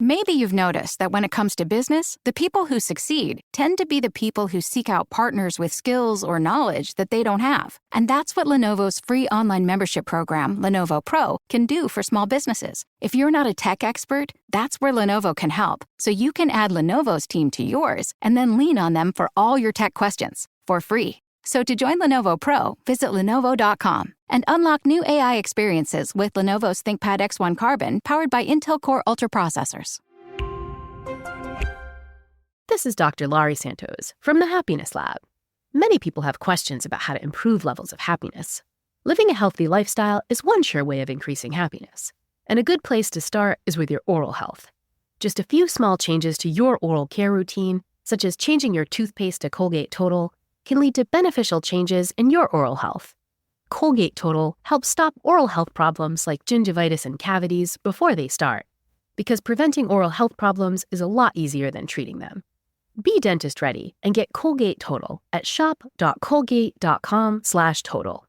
Maybe you've noticed that when it comes to business, the people who succeed tend to be the people who seek out partners with skills or knowledge that they don't have. And that's what Lenovo's free online membership program, Lenovo Pro, can do for small businesses. If you're not a tech expert, that's where Lenovo can help. So you can add Lenovo's team to yours and then lean on them for all your tech questions for free. So to join Lenovo Pro, visit Lenovo.com and unlock new AI experiences with Lenovo's ThinkPad X1 Carbon powered by Intel Core Ultra processors. This is Dr. Laurie Santos from the Happiness Lab. Many people have questions about how to improve levels of happiness. Living a healthy lifestyle is one sure way of increasing happiness. And a good place to start is with your oral health. Just a few small changes to your oral care routine, such as changing your toothpaste to Colgate Total, can lead to beneficial changes in your oral health. Colgate Total helps stop oral health problems like gingivitis and cavities before they start, because preventing oral health problems is a lot easier than treating them. Be dentist ready and get Colgate Total at shop.colgate.com/total.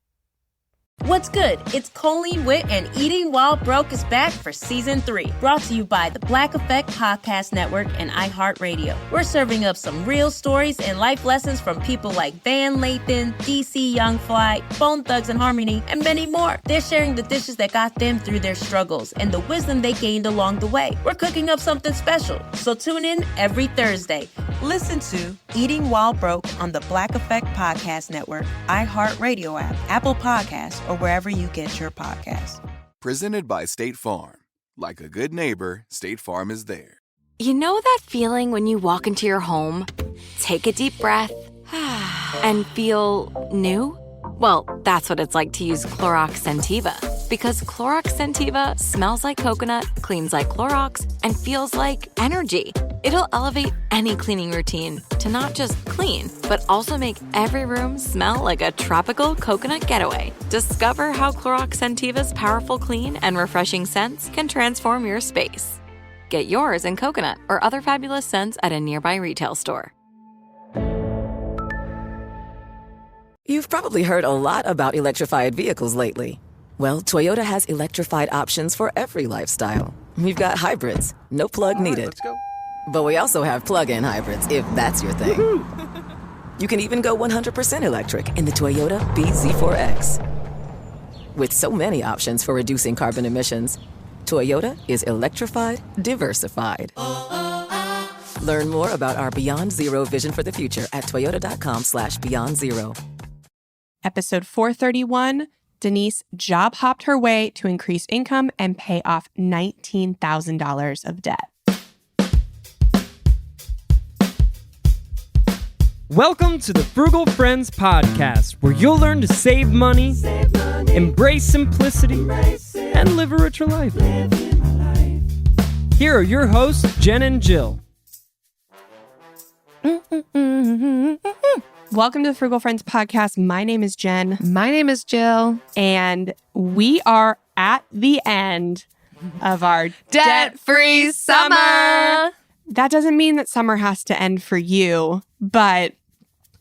What's good? It's Colleen Witt, and Eating While Broke is back for Season 3, brought to you by the Black Effect Podcast Network and iHeartRadio. We're serving up some real stories and life lessons from people like Van Lathan, DC Young Fly, Bone Thugs and Harmony, and many more. They're sharing the dishes that got them through their struggles and the wisdom they gained along the way. We're cooking up something special, so tune in every Thursday. Listen to Eating While Broke on the Black Effect Podcast Network, iHeartRadio app, Apple Podcasts, or wherever you get your podcasts. Presented by State Farm. Like a good neighbor, State Farm is there. You know that feeling when you walk into your home, take a deep breath, and feel new? Well, that's what it's like to use Clorox Scentiva. Because Clorox Scentiva smells like coconut, cleans like Clorox, and feels like energy. It'll elevate any cleaning routine to not just clean, but also make every room smell like a tropical coconut getaway. Discover how Clorox Scentiva's powerful clean and refreshing scents can transform your space. Get yours in coconut or other fabulous scents at a nearby retail store. You've probably heard a lot about electrified vehicles lately. Well, Toyota has electrified options for every lifestyle. We've got hybrids, no plug needed. Let's go. But we also have plug-in hybrids, if that's your thing. You can even go 100% electric in the Toyota bZ4X. With so many options for reducing carbon emissions, Toyota is electrified, diversified. Learn more about our Beyond Zero vision for the future at toyota.com/beyondzero. Episode 431, Denise job hopped her way to increase income and pay off $19,000 of debt. Welcome to the Frugal Friends podcast, where you'll learn to save money, embrace simplicity, and live a richer life. Here are your hosts, Jen and Jill. Welcome to the Frugal Friends podcast. My name is Jen. My name is Jill. And we are at the end of our debt-free summer. That doesn't mean that summer has to end for you, but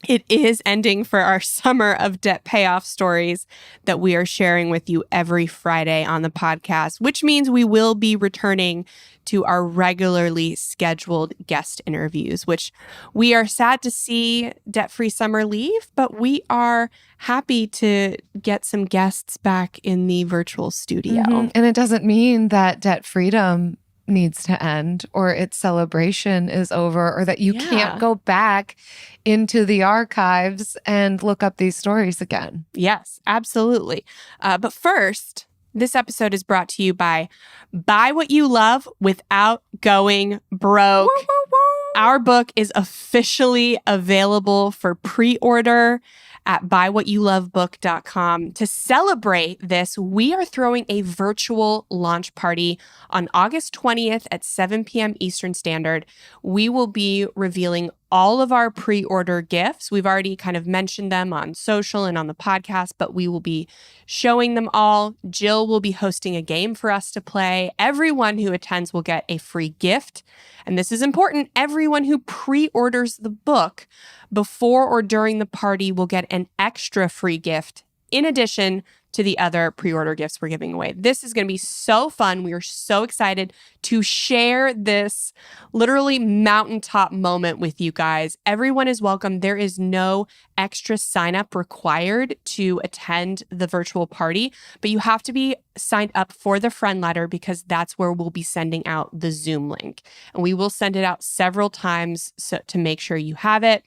it is ending for our summer of debt payoff stories that we are sharing with you every Friday on the podcast, which means we will be returning to our regularly scheduled guest interviews, which we are sad to see debt-free summer leave, but we are happy to get some guests back in the virtual studio. Mm-hmm. And it doesn't mean that debt freedom needs to end or its celebration is over or that you can't go back into the archives and look up these stories again. Yes, absolutely. But first, this episode is brought to you by Buy What You Love Without Going Broke. Woo, woo, woo. Our book is officially available for pre-order at buywhatyoulovebook.com. To celebrate this, we are throwing a virtual launch party on August 20th at 7 p.m. Eastern Standard. We will be revealing all of our pre-order gifts. We've already kind of mentioned them on social and on the podcast, but we will be showing them all. Jill will be hosting a game for us to play. Everyone who attends will get a free gift. And this is important. Everyone who pre-orders the book before or during the party will get an extra free gift in addition to the other pre-order gifts we're giving away. This is going to be so fun. We are so excited to share this literally mountaintop moment with you guys. Everyone is welcome. There is no extra sign up required to attend the virtual party, but you have to be signed up for the Friendletter because that's where we'll be sending out the Zoom link. And we will send it out several times to make sure you have it.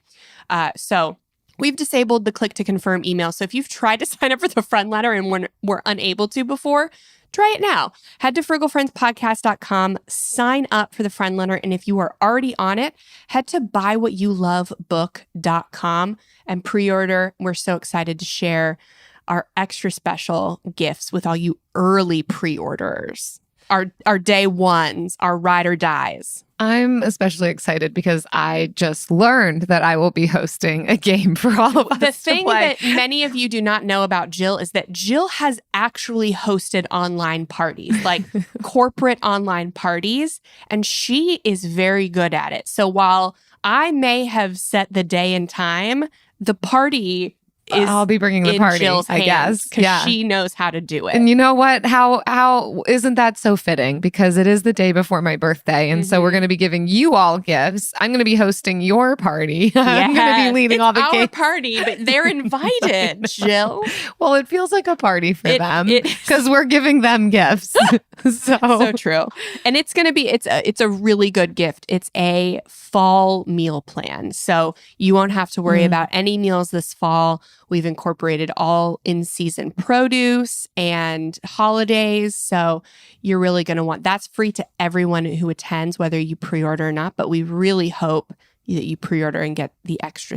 So we've disabled the click to confirm email. So if you've tried to sign up for the Friendletter and were unable to before, try it now. Head to frugalfriendspodcast.com, sign up for the Friendletter. And if you are already on it, head to buywhatyoulovebook.com and pre-order. We're so excited to share our extra special gifts with all you early pre-orders. Our day ones, our ride or dies. I'm especially excited because I just learned that I will be hosting a game for all of us. The thing that many of you do not know about Jill is that Jill has actually hosted online parties, like corporate online parties, and she is very good at it. So while I may have set the day and time, the party I'll be bringing the party, Jill's I guess. Because she knows how to do it. And you know what? How isn't that so fitting? Because it is the day before my birthday. And so we're going to be giving you all gifts. I'm going to be hosting your party. I'm going to be leading all the games. It's our party, but they're invited, Jill. Well, it feels like a party for them because we're giving them gifts. So true. And it's going to be, it's a really good gift. It's a fall meal plan. So you won't have to worry about any meals this fall. We've incorporated all in-season produce and holidays. So you're really going to want, that's free to everyone who attends, whether you pre-order or not. But we really hope that you pre-order and get the extra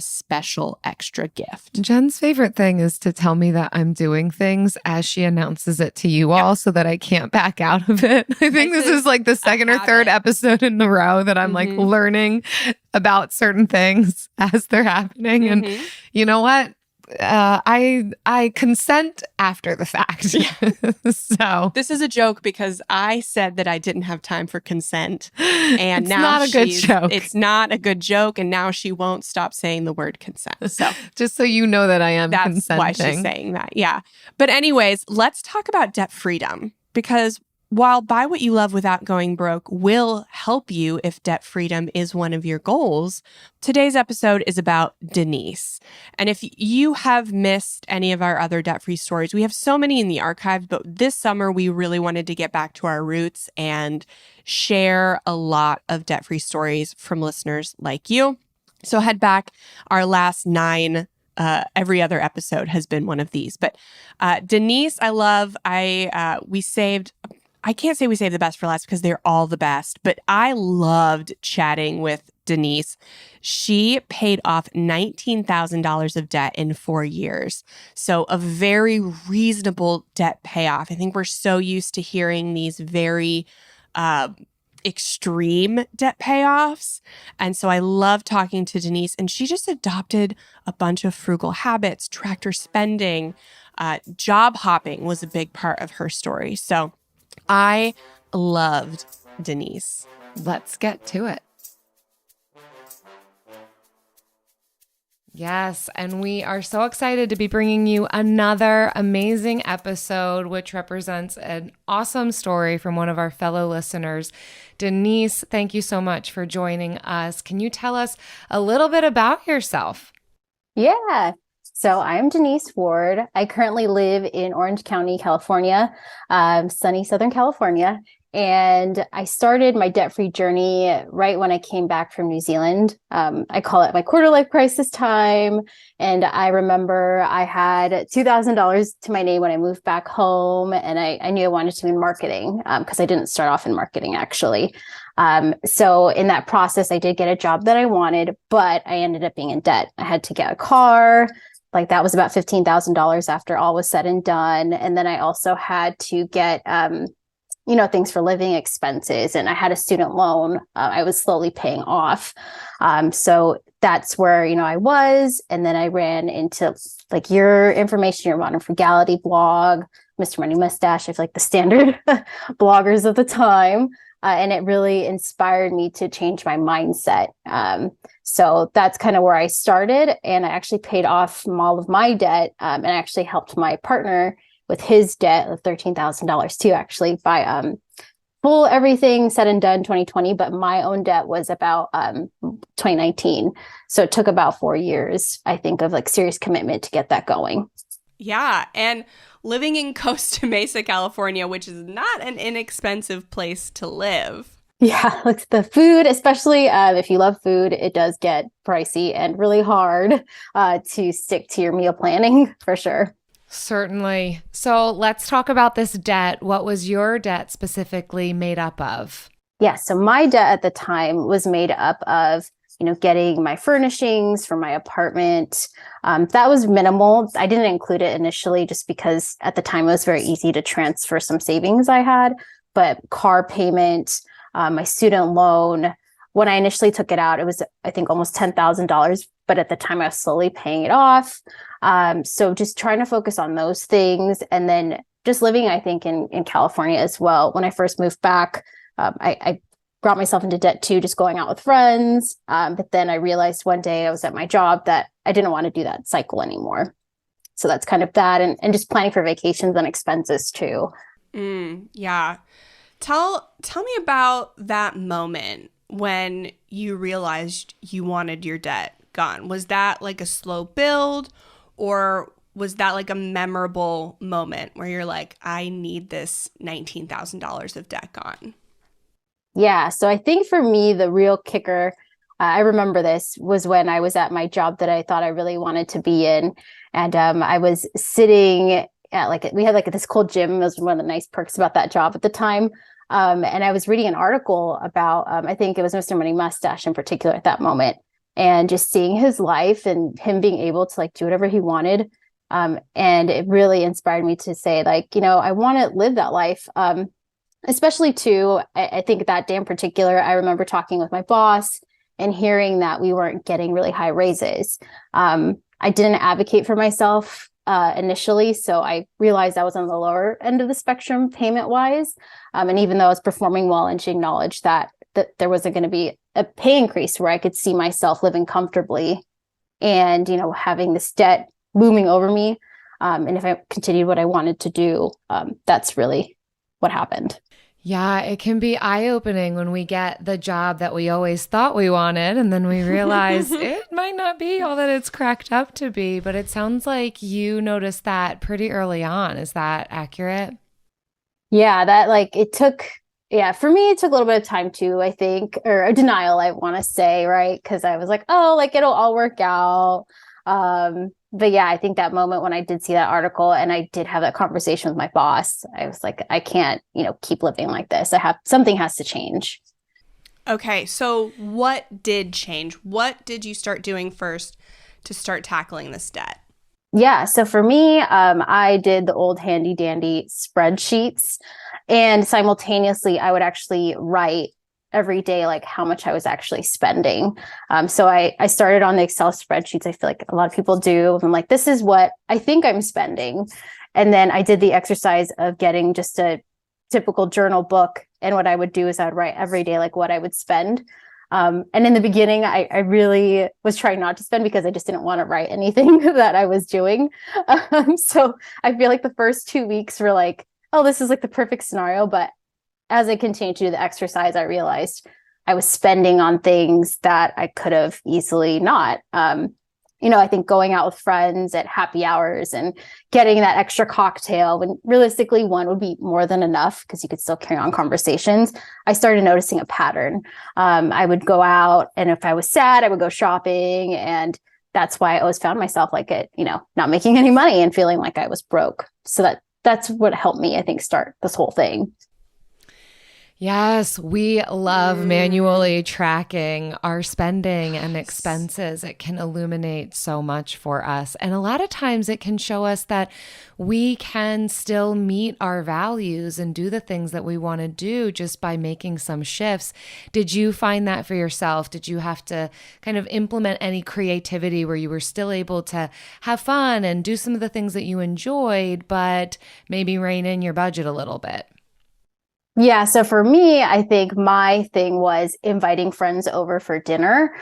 gift. Jen's favorite thing is to tell me that I'm doing things as she announces it to you all so that I can't back out of it. I think this is like the second or third episode in a row that I'm like learning about certain things as they're happening. And you know what? I consent after the fact. So this is a joke because I said that I didn't have time for consent, and it's now not a good joke. It's not a good joke, and now she won't stop saying the word consent. So just so you know that I am that's consenting. why she's saying that. Yeah. But anyways, let's talk about debt freedom, because while Buy What You Love Without Going Broke will help you if debt freedom is one of your goals, today's episode is about Denise. And if you have missed any of our other debt-free stories, we have so many in the archive, but this summer we really wanted to get back to our roots and share a lot of debt-free stories from listeners like you. So head back. Our last 9 every other episode has been one of these. But Denise, I can't say we saved the best for last because they're all the best, but I loved chatting with Denise. She paid off $19,000 of debt in 4 years. So a very reasonable debt payoff. I think we're so used to hearing these very extreme debt payoffs. And so I love talking to Denise, and she just adopted a bunch of frugal habits, tracked her spending, job hopping was a big part of her story. So I loved Denise. Let's get to it. Yes, and we are so excited to be bringing you another amazing episode, which represents an awesome story from one of our fellow listeners. Denise, thank you so much for joining us. Can you tell us a little bit about yourself? Yeah. So I'm Denise Ward. I currently live in Orange County, California, sunny Southern California. And I started my debt-free journey right when I came back from New Zealand. I call it my quarter life crisis time. And I remember I had $2,000 to my name when I moved back home. And I knew I wanted to be in marketing because I didn't start off in marketing, actually. So in that process, I did get a job that I wanted, but I ended up being in debt. I had to get a car. Like that was about $15,000 after all was said and done. And then I also had to get, things for living expenses. And I had a student loan I was slowly paying off. So that's where, I was. And then I ran into like your information, your Modern Frugality blog, Mr. Money Mustache, I feel like the standard bloggers of the time. And it really inspired me to change my mindset. So that's kind of where I started. And I actually paid off all of my debt and I actually helped my partner with his debt of $13,000 too, actually, by full everything said and done 2020, but my own debt was about 2019. So it took about 4 years, I think, of like serious commitment to get that going. Yeah. And living in Costa Mesa, California, which is not an inexpensive place to live. Yeah, like the food, especially if you love food, it does get pricey and really hard to stick to your meal planning for sure. Certainly. So let's talk about this debt. What was your debt specifically made up of? Yeah, so my debt at the time was made up of, getting my furnishings for my apartment. That was minimal. I didn't include it initially just because at the time it was very easy to transfer some savings I had, but car payment, my student loan, when I initially took it out, it was, I think, almost $10,000, but at the time I was slowly paying it off. So just trying to focus on those things, and then just living, I think, in California as well. When I first moved back, I brought myself into debt too, just going out with friends. But then I realized one day I was at my job that I didn't want to do that cycle anymore. So that's kind of that, and just planning for vacations and expenses too. Yeah. Tell me about that moment when you realized you wanted your debt gone. Was that like a slow build, or was that like a memorable moment where you're like, I need this $19,000 of debt gone? Yeah. So I think for me, the real kicker, I remember this, was when I was at my job that I thought I really wanted to be in. And I was sitting at we had like this cool gym. It was one of the nice perks about that job at the time. And I was reading an article about, I think it was Mr. Money Mustache in particular at that moment, and just seeing his life and him being able to like do whatever he wanted. And it really inspired me to say, like, I want to live that life. Especially too, I think that day in particular, I remember talking with my boss and hearing that we weren't getting really high raises. I didn't advocate for myself initially, so I realized I was on the lower end of the spectrum payment wise. And even though I was performing well, and she acknowledged that there wasn't going to be a pay increase where I could see myself living comfortably and, having this debt looming over me. And if I continued what I wanted to do, that's really what happened. Yeah, it can be eye-opening when we get the job that we always thought we wanted, and then we realize it might not be all that it's cracked up to be. But it sounds like you noticed that pretty early on. Is that accurate? Yeah, for me, it took a little bit of time too, I think, or a denial, I want to say, right? Because I was like, oh, like it'll all work out. But yeah, I think that moment when I did see that article and I did have that conversation with my boss, I was like, I can't, keep living like this. Something has to change. Okay. So what did change? What did you start doing first to start tackling this debt? Yeah. So for me, I did the old handy dandy spreadsheets, and simultaneously I would actually write every day, like how much I was actually spending. So I started on the Excel spreadsheets. I feel like a lot of people do. I'm like, this is what I think I'm spending. And then I did the exercise of getting just a typical journal book. And what I would do is I would write every day, like what I would spend. And in the beginning, I really was trying not to spend because I just didn't want to write anything that I was doing. So I feel like the first 2 weeks were like, oh, this is like the perfect scenario. But as I continued to do the exercise, I realized I was spending on things that I could have easily not. I think going out with friends at happy hours and getting that extra cocktail when realistically one would be more than enough because you could still carry on conversations. I started noticing a pattern. I would go out, and if I was sad, I would go shopping. And that's why I always found myself not making any money and feeling like I was broke. So that's what helped me, I think, start this whole thing. Yes, we love manually tracking our spending and expenses. It can illuminate so much for us. And a lot of times it can show us that we can still meet our values and do the things that we want to do just by making some shifts. Did you find that for yourself? Did you have to kind of implement any creativity where you were still able to have fun and do some of the things that you enjoyed, but maybe rein in your budget a little bit? Yeah. So for me, I think my thing was inviting friends over for dinner,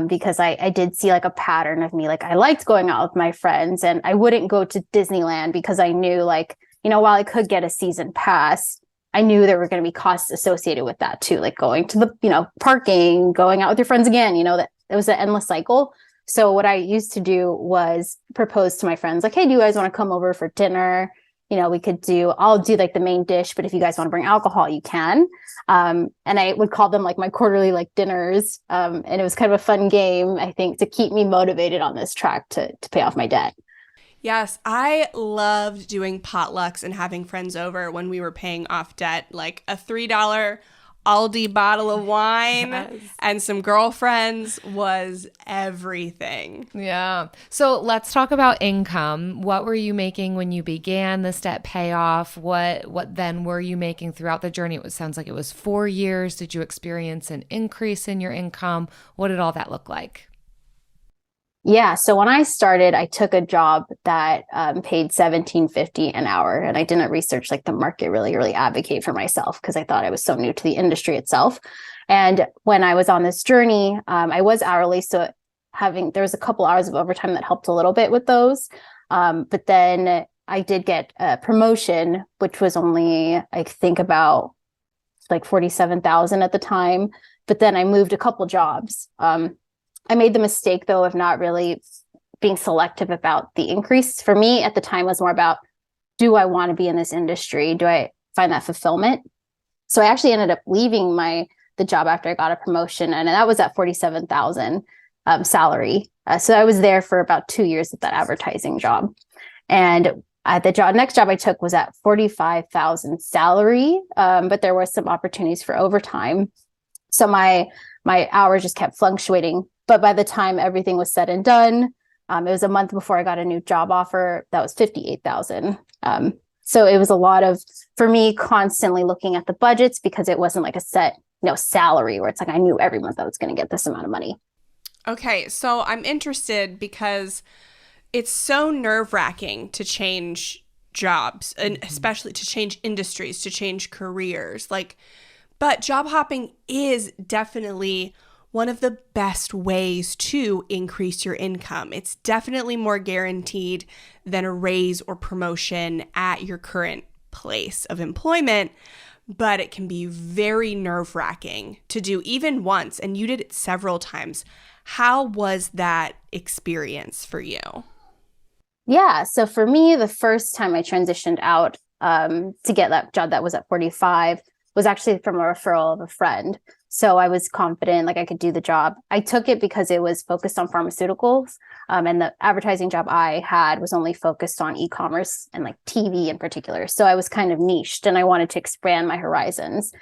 because I did see like a pattern of me. Like I liked going out with my friends, and I wouldn't go to Disneyland because I knew like while I could get a season pass, I knew there were going to be costs associated with that too, like going to the, parking, going out with your friends again, that it was an endless cycle. So what I used to do was propose to my friends, like, hey, do you guys want to come over for dinner? I'll do like the main dish, but if you guys want to bring alcohol, you can. And I would call them like my quarterly like dinners. And it was kind of a fun game, I think, to keep me motivated on this track to pay off my debt. Yes, I loved doing potlucks and having friends over when we were paying off debt, like a $3 Aldi bottle of wine and some girlfriends was everything. Yeah. So let's talk about income. What were you making when you began this debt payoff? What then were you making throughout the journey? It sounds like it was 4 years. Did you experience an increase in your income? What did all that look like? Yeah. So when I started, I took a job that paid $17.50 an hour, and I didn't research like the market, really advocate for myself because I thought I was so new to the industry itself. And when I was on this journey, I was hourly, so there was a couple hours of overtime that helped a little bit with those. But then I did get a promotion, which was only I think about like $47,000 at the time. But then I moved a couple jobs. I made the mistake, though, of not really being selective about the increase. For me at the time was more about, do I want to be in this industry? Do I find that fulfillment? So I actually ended up leaving the job after I got a promotion, and that was at $47,000 salary. So I was there for about 2 years at that advertising job. And the next job I took was at $45,000 salary, but there were some opportunities for overtime. So my hours just kept fluctuating. But by the time everything was said and done, it was a month before I got a new job offer that was $58,000. So it was a lot of, for me, constantly looking at the budgets because it wasn't like a set, salary where it's like I knew every month I was going to get this amount of money. Okay, so I'm interested because it's so nerve-wracking to change jobs, and especially to change industries, to change careers. But job hopping is definitely one of the best ways to increase your income. It's definitely more guaranteed than a raise or promotion at your current place of employment, but it can be very nerve-wracking to do even once, and you did it several times. How was that experience for you? Yeah, so for me, the first time I transitioned out to get that job that was at 45 was actually from a referral of a friend. So I was confident, like I could do the job. I took it because it was focused on pharmaceuticals. And the advertising job I had was only focused on e-commerce and like TV in particular. So I was kind of niched and I wanted to expand my horizons.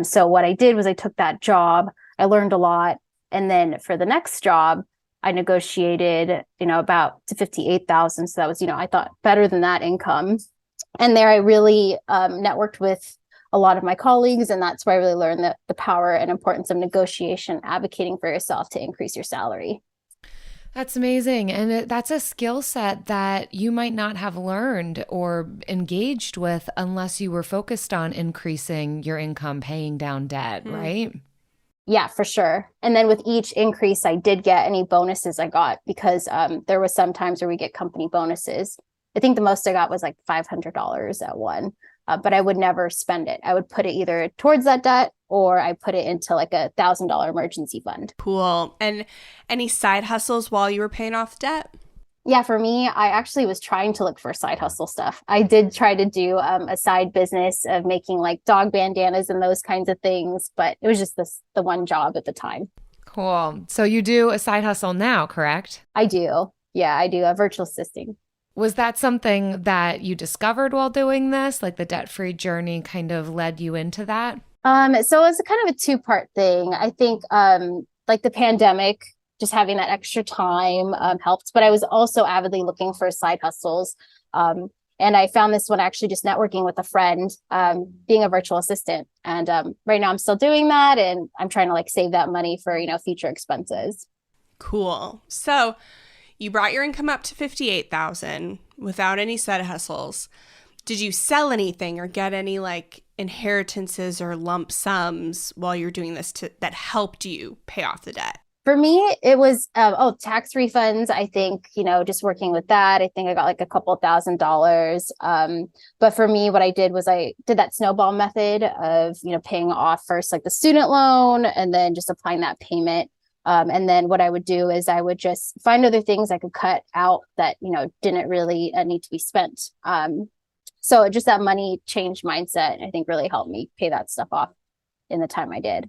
So what I did was I took that job. I learned a lot. And then for the next job, I negotiated, about to $58,000. So that was, I thought better than that income. And there I really networked with a lot of my colleagues. And that's where I really learned the power and importance of negotiation, advocating for yourself to increase your salary. That's amazing. And that's a skill set that you might not have learned or engaged with unless you were focused on increasing your income, paying down debt, right? Yeah, for sure. And then with each increase, I did get any bonuses I got because there was some times where we get company bonuses. I think the most I got was like $500 at one. But I would never spend it. I would put it either towards that debt or I put it into like a $1,000 emergency fund. Cool. And any side hustles while you were paying off debt? Yeah, for me, I actually was trying to look for side hustle stuff. I did try to do a side business of making like dog bandanas and those kinds of things, but it was just the one job at the time. Cool. So you do a side hustle now, correct? I do. Yeah, I do a virtual assisting. Was that something that you discovered while doing this? Like the debt-free journey kind of led you into that? So it was kind of a two-part thing. I think like the pandemic, just having that extra time helped, but I was also avidly looking for side hustles. And I found this one actually just networking with a friend, being a virtual assistant. And right now I'm still doing that and I'm trying to like save that money for, future expenses. Cool. So you brought your income up to $58,000 without any side hustles. Did you sell anything or get any like inheritances or lump sums while you're doing this that helped you pay off the debt? For me, it was, tax refunds. I think, just working with that, I think I got like a couple $1,000s. But for me, what I did was I did that snowball method of, paying off first like the student loan and then just applying that payment. And then what I would do is I would just find other things I could cut out that, didn't really need to be spent. So just that money change mindset, I think really helped me pay that stuff off in the time I did.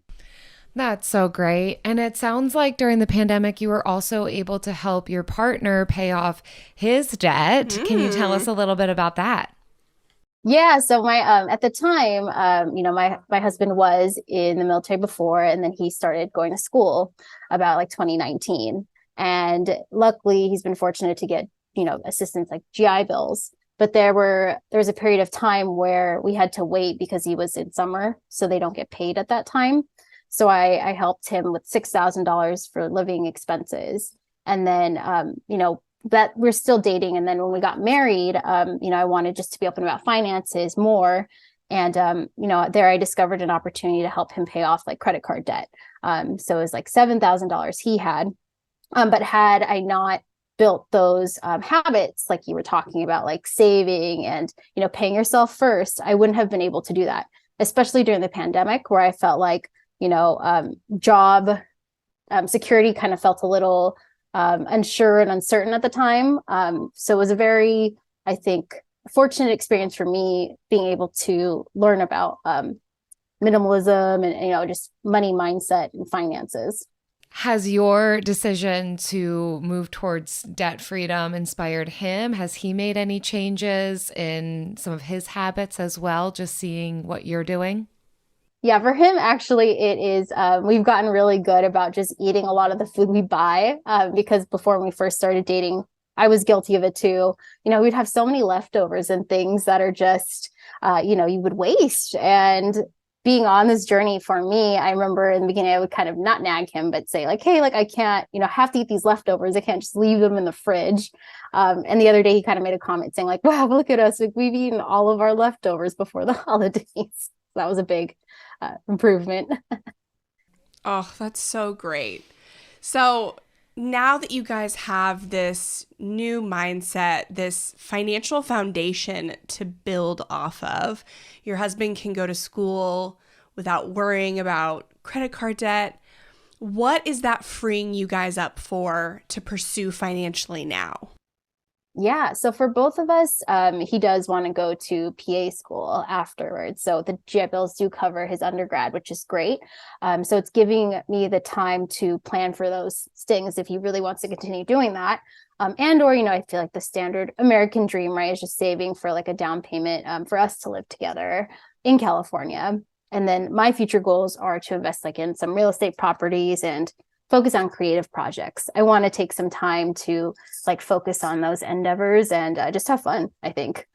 That's so great. And it sounds like during the pandemic, you were also able to help your partner pay off his debt. Can you tell us a little bit about that? Yeah. So my, at the time, my husband was in the military before, and then he started going to school about like 2019. And luckily he's been fortunate to get, assistance like GI bills. But there was a period of time where we had to wait because he was in summer, so they don't get paid at that time. So I helped him with $6,000 for living expenses. And then, that we're still dating. And then when we got married, I wanted just to be open about finances more. And, there I discovered an opportunity to help him pay off like credit card debt. So it was like $7,000 he had. But had I not built those habits, like you were talking about, like saving and, paying yourself first, I wouldn't have been able to do that, especially during the pandemic, where I felt like, job security kind of felt a little unsure and uncertain at the time. So it was a very, I think, fortunate experience for me being able to learn about minimalism and, just money mindset and finances. Has your decision to move towards debt freedom inspired him? Has he made any changes in some of his habits as well, just seeing what you're doing? Yeah, for him, actually, it is, we've gotten really good about just eating a lot of the food we buy, because before when we first started dating, I was guilty of it too. We'd have so many leftovers and things that are just, you would waste. And being on this journey for me, I remember in the beginning, I would kind of not nag him, but say like, hey, like I can't, have to eat these leftovers. I can't just leave them in the fridge. And the other day he kind of made a comment saying like, wow, look at us. Like, we've eaten all of our leftovers before the holidays. That was a big improvement. Oh, that's so great. So now that you guys have this new mindset, this financial foundation to build off of, your husband can go to school without worrying about credit card debt. What is that freeing you guys up for to pursue financially now? Yeah. So for both of us, he does want to go to PA school afterwards. So the GI bills do cover his undergrad, which is great. So it's giving me the time to plan for those things if he really wants to continue doing that. And, or, I feel like the standard American dream, right, is just saving for like a down payment for us to live together in California. And then my future goals are to invest like in some real estate properties and focus on creative projects. I want to take some time to like focus on those endeavors and just have fun, I think.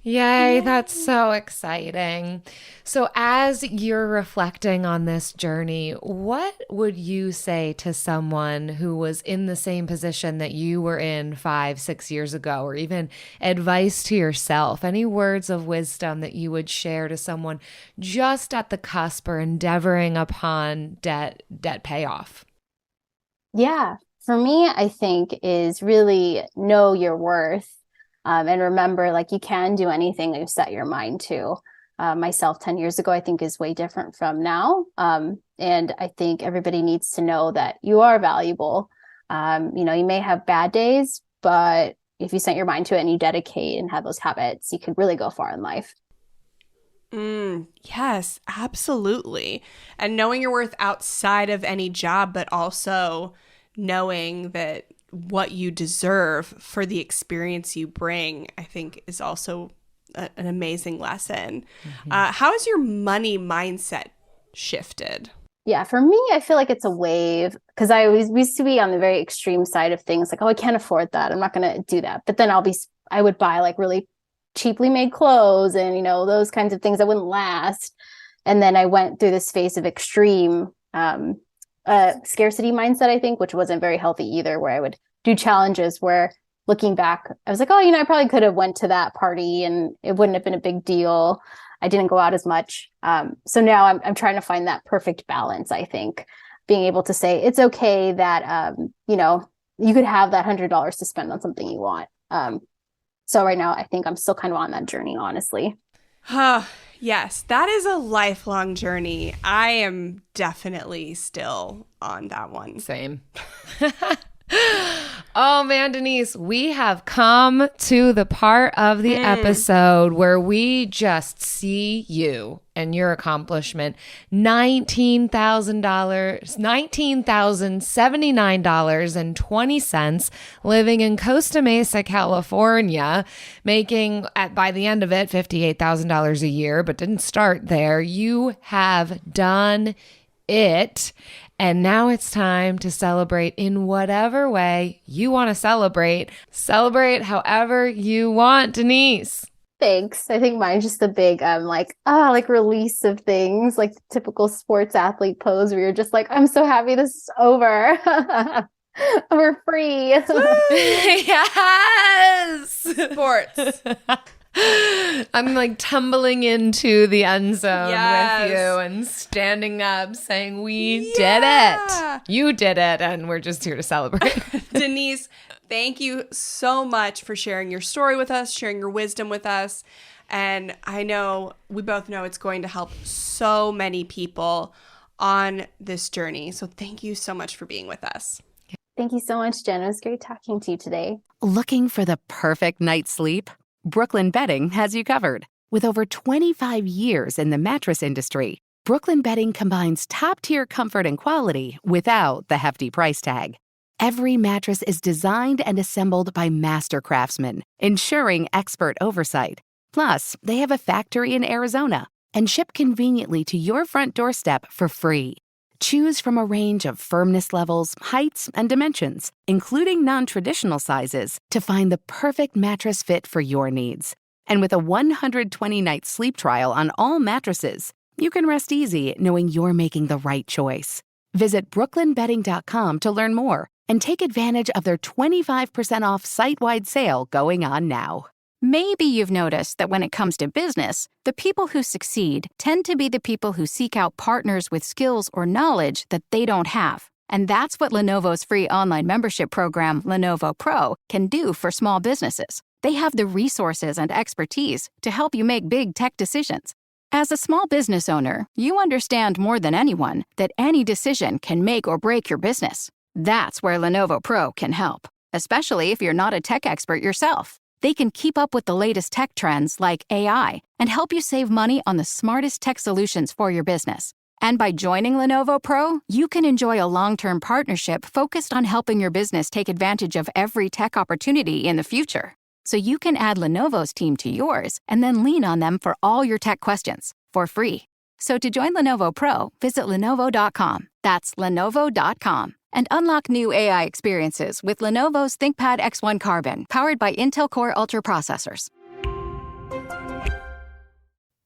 Yay, that's so exciting. So as you're reflecting on this journey, what would you say to someone who was in the same position that you were in 5-6 years ago, or even advice to yourself? Any words of wisdom that you would share to someone just at the cusp or endeavoring upon debt payoff? Yeah, for me, I think is really know your worth. And remember, like, you can do anything that you set your mind to. Myself 10 years ago, I think is way different from now. And I think everybody needs to know that you are valuable. You may have bad days, but if you set your mind to it and you dedicate and have those habits, you could really go far in life. Yes, absolutely. And knowing your worth outside of any job, but also knowing that what you deserve for the experience you bring, I think is also an amazing lesson. Mm-hmm. How has your money mindset shifted? Yeah, for me, I feel like it's a wave because I always used to be on the very extreme side of things. Like, oh, I can't afford that. I'm not going to do that. But then I would buy like really cheaply made clothes and, those kinds of things that wouldn't last. And then I went through this phase of extreme scarcity mindset, I think, which wasn't very healthy either, where I would do challenges where looking back, I was like, oh, I probably could have went to that party and it wouldn't have been a big deal. I didn't go out as much. So now I'm trying to find that perfect balance, I think. being able to say it's okay that, you could have that $100 to spend on something you want. So right now, I think I'm still kind of on that journey, honestly. Yes, that is a lifelong journey. I am definitely still on that one. Same. Oh man, Denise, we have come to the part of the episode where we just see you and your accomplishment. $19,079.20 living in Costa Mesa, California, making by the end of it $58,000 a year, but didn't start there. You have done it. And now it's time to celebrate in whatever way you want to celebrate. Celebrate however you want, Denise. Thanks. I think mine's just a big release of things, like the typical sports athlete pose where you're just like, I'm so happy this is over. We're free. Yes. Sports. I'm like tumbling into the end zone with you and standing up saying, we did it. You did it. And we're just here to celebrate. Denise, thank you so much for sharing your story with us, sharing your wisdom with us. And we both know it's going to help so many people on this journey. So thank you so much for being with us. Thank you so much, Jen. It was great talking to you today. Looking for the perfect night's sleep? Brooklyn Bedding has you covered. With over 25 years in the mattress industry, Brooklyn Bedding combines top-tier comfort and quality without the hefty price tag. Every mattress is designed and assembled by master craftsmen, ensuring expert oversight. Plus, they have a factory in Arizona and ship conveniently to your front doorstep for free. Choose from a range of firmness levels, heights, and dimensions, including non-traditional sizes, to find the perfect mattress fit for your needs. And with a 120-night sleep trial on all mattresses, you can rest easy knowing you're making the right choice. Visit brooklynbedding.com to learn more and take advantage of their 25% off site-wide sale going on now. Maybe you've noticed that when it comes to business, the people who succeed tend to be the people who seek out partners with skills or knowledge that they don't have. And that's what Lenovo's free online membership program, Lenovo Pro, can do for small businesses. They have the resources and expertise to help you make big tech decisions. As a small business owner, you understand more than anyone that any decision can make or break your business. That's where Lenovo Pro can help, especially if you're not a tech expert yourself. They can keep up with the latest tech trends like AI and help you save money on the smartest tech solutions for your business. And by joining Lenovo Pro, you can enjoy a long-term partnership focused on helping your business take advantage of every tech opportunity in the future. So you can add Lenovo's team to yours and then lean on them for all your tech questions for free. So to join Lenovo Pro, visit Lenovo.com. That's Lenovo.com. And unlock new AI experiences with Lenovo's ThinkPad X1 Carbon, powered by Intel Core Ultra processors.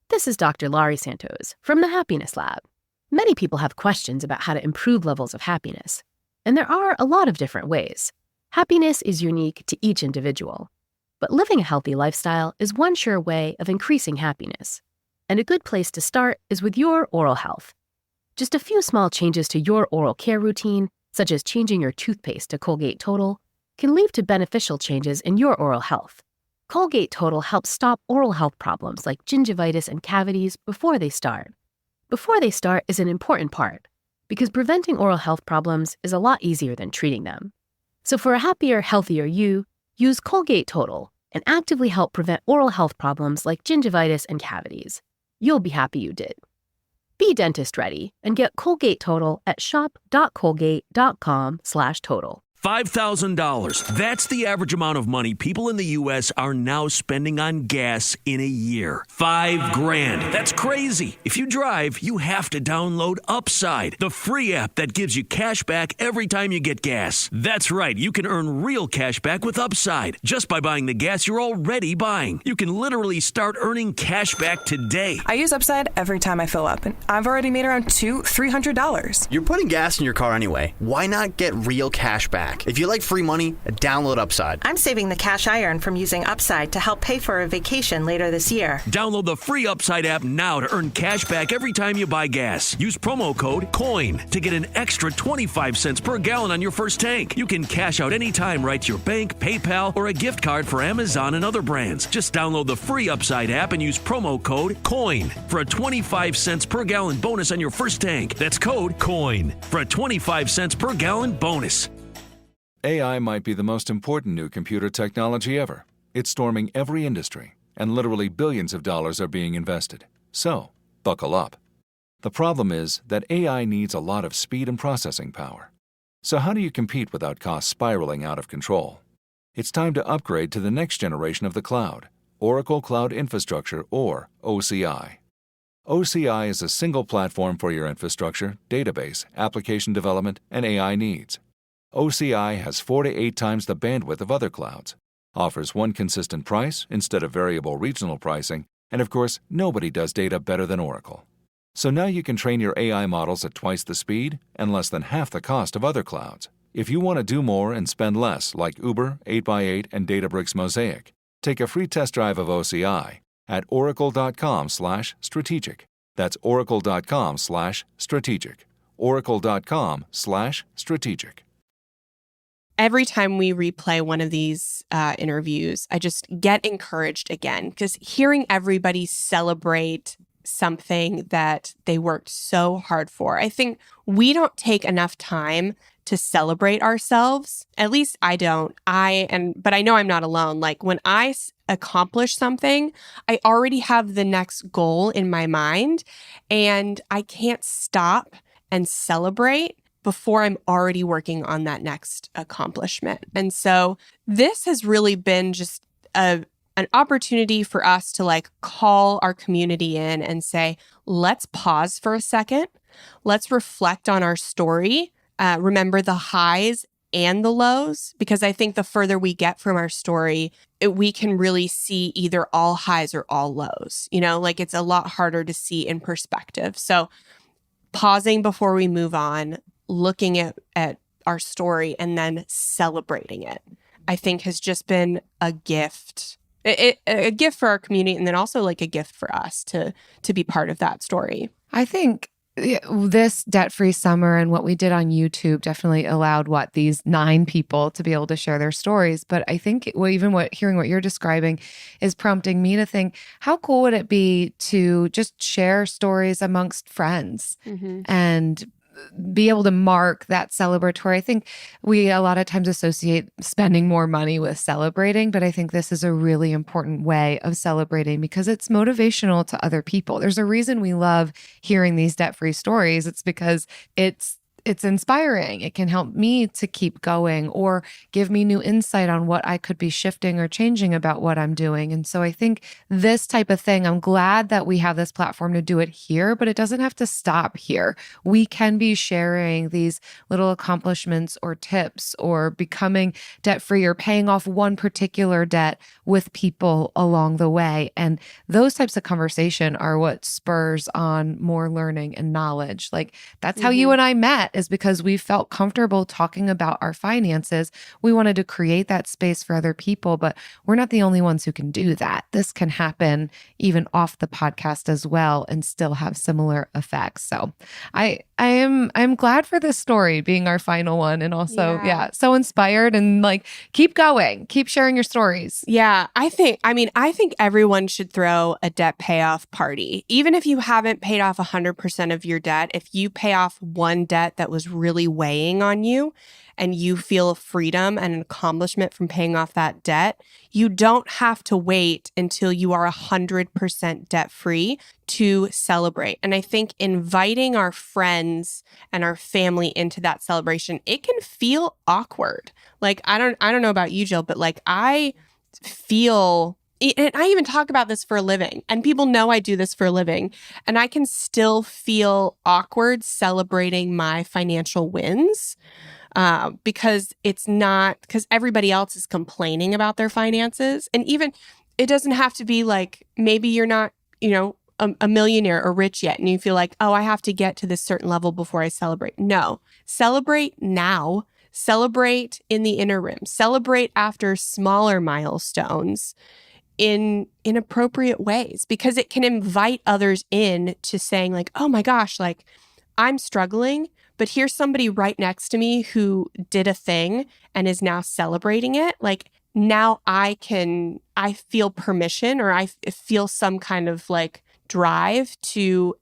This is Dr. Laurie Santos from the Happiness Lab. Many people have questions about how to improve levels of happiness, and there are a lot of different ways. Happiness is unique to each individual, but living a healthy lifestyle is one sure way of increasing happiness. And a good place to start is with your oral health. Just a few small changes to your oral care routine, such as changing your toothpaste to Colgate Total, can lead to beneficial changes in your oral health. Colgate Total helps stop oral health problems like gingivitis and cavities before they start. Before they start is an important part, because preventing oral health problems is a lot easier than treating them. So for a happier, healthier you, use Colgate Total and actively help prevent oral health problems like gingivitis and cavities. You'll be happy you did. Be dentist ready and get Colgate Total at shop.colgate.com/total. $5,000. That's the average amount of money people in the U.S. are now spending on gas in a year. $5,000. That's crazy. If you drive, you have to download Upside, the free app that gives you cash back every time you get gas. That's right. You can earn real cash back with Upside just by buying the gas you're already buying. You can literally start earning cash back today. I use Upside every time I fill up, and I've already made around $200-300. You're putting gas in your car anyway. Why not get real cash back? back. If you like free money, download Upside. I'm saving the cash I earn from using Upside to help pay for a vacation later this year. Download the free Upside app now to earn cash back every time you buy gas. Use promo code COIN to get an extra 25 cents per gallon on your first tank. You can cash out anytime right to your bank, PayPal, or a gift card for Amazon and other brands. Just download the free Upside app and use promo code COIN for a 25 cents per gallon bonus on your first tank. That's code COIN for a 25 cents per gallon bonus. AI might be the most important new computer technology ever. It's storming every industry, and literally billions of dollars are being invested. So, buckle up. The problem is that AI needs a lot of speed and processing power. So how do you compete without costs spiraling out of control? It's time to upgrade to the next generation of the cloud, Oracle Cloud Infrastructure, or OCI. OCI is a single platform for your infrastructure, database, application development, and AI needs. OCI has 4 to 8 times the bandwidth of other clouds, offers one consistent price instead of variable regional pricing, and of course, nobody does data better than Oracle. So now you can train your AI models at twice the speed and less than half the cost of other clouds. If you want to do more and spend less, like Uber, 8x8, and Databricks Mosaic, take a free test drive of OCI at oracle.com/strategic. That's oracle.com/strategic. oracle.com/strategic. Every time we replay one of these interviews, I just get encouraged again, because hearing everybody celebrate something that they worked so hard for. I think we don't take enough time to celebrate ourselves. At least I don't. But I know I'm not alone. Like when I accomplish something, I already have the next goal in my mind, and I can't stop and celebrate before I'm already working on that next accomplishment. And so this has really been just an opportunity for us to like call our community in and say, let's pause for a second. Let's reflect on our story. Remember the highs and the lows, because I think the further we get from our story, we can really see either all highs or all lows. You know, like it's a lot harder to see in perspective. So pausing before we move on, looking at our story and then celebrating it, I think has just been a gift. A gift for our community, and then also like a gift for us to be part of that story. I think this debt-free summer and what we did on YouTube definitely allowed these 9 people to be able to share their stories. But I think hearing what you're describing is prompting me to think, how cool would it be to just share stories amongst friends and be able to mark that celebratory. I think we a lot of times associate spending more money with celebrating, but I think this is a really important way of celebrating because it's motivational to other people. There's a reason we love hearing these debt-free stories. It's because it's inspiring. It can help me to keep going or give me new insight on what I could be shifting or changing about what I'm doing. And so I think this type of thing, I'm glad that we have this platform to do it here, but it doesn't have to stop here. We can be sharing these little accomplishments or tips or becoming debt-free or paying off one particular debt with people along the way. And those types of conversation are what spurs on more learning and knowledge. Like that's how you and I met, is because we felt comfortable talking about our finances. We wanted to create that space for other people, but we're not the only ones who can do that. This can happen even off the podcast as well and still have similar effects. So I'm glad for this story being our final one, and also so inspired, and like keep going, keep sharing your stories. Yeah, I think everyone should throw a debt payoff party. Even if you haven't paid off 100% of your debt, if you pay off one debt that was really weighing on you and you feel freedom and an accomplishment from paying off that debt, you don't have to wait until you are 100% debt free to celebrate. And I think inviting our friends and our family into that celebration, it can feel awkward. Like, I don't know about you, Jill, but like I feel, and I even talk about this for a living, and people know I do this for a living, and I can still feel awkward celebrating my financial wins because everybody else is complaining about their finances. And even it doesn't have to be like, maybe you're not, a millionaire or rich yet, and you feel like, oh, I have to get to this certain level before I celebrate. No, celebrate now. celebrate in the interim, celebrate after smaller milestones in appropriate ways, because it can invite others in to saying like, oh my gosh, like I'm struggling, but here's somebody right next to me who did a thing and is now celebrating it. Like now I feel permission, or I feel some kind of like drive to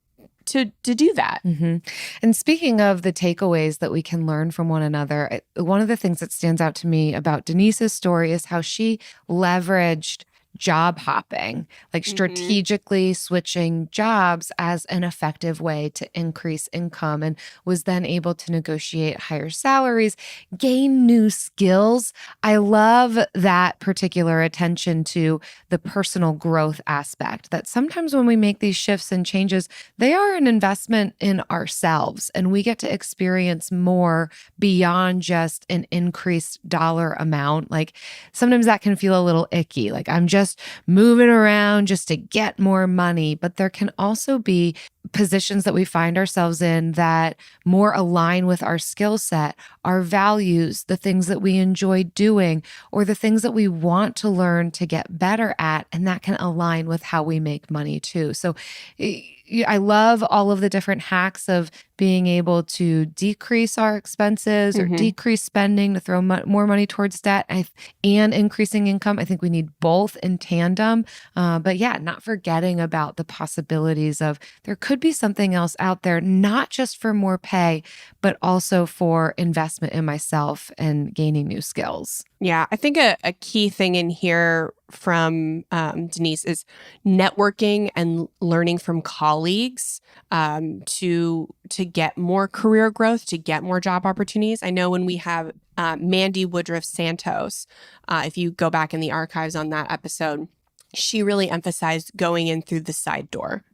do that. Mm-hmm. And speaking of the takeaways that we can learn from one another, one of the things that stands out to me about Denise's story is how she leveraged job hopping, like strategically switching jobs as an effective way to increase income, and was then able to negotiate higher salaries, gain new skills. I love that particular attention to the personal growth aspect, that sometimes when we make these shifts and changes, they are an investment in ourselves, and we get to experience more beyond just an increased dollar amount. Like sometimes that can feel a little icky. Like I'm just moving around just to get more money. But there can also be positions that we find ourselves in that more align with our skill set, our values, the things that we enjoy doing, or the things that we want to learn to get better at. And that can align with how we make money too. So I love all of the different hacks of being able to decrease our expenses or decrease spending to throw more money towards debt and increasing income. I think we need both in tandem. But yeah, not forgetting about the possibilities of there could be something else out there, not just for more pay, but also for investment in myself and gaining new skills. Yeah, I think a key thing in here from Denise is networking and learning from colleagues to get more career growth, to get more job opportunities. I know when we have Mandy Woodruff Santos, if you go back in the archives on that episode, she really emphasized going in through the side door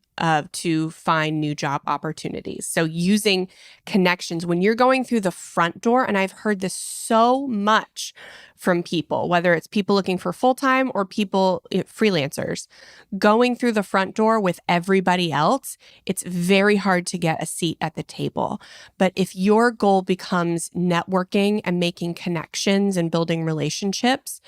to find new job opportunities. So using connections when you're going through the front door, and I've heard this so much from people, whether it's people looking for full-time or people, freelancers, going through the front door with everybody else, it's very hard to get a seat at the table. But if your goal becomes networking and making connections and building relationships,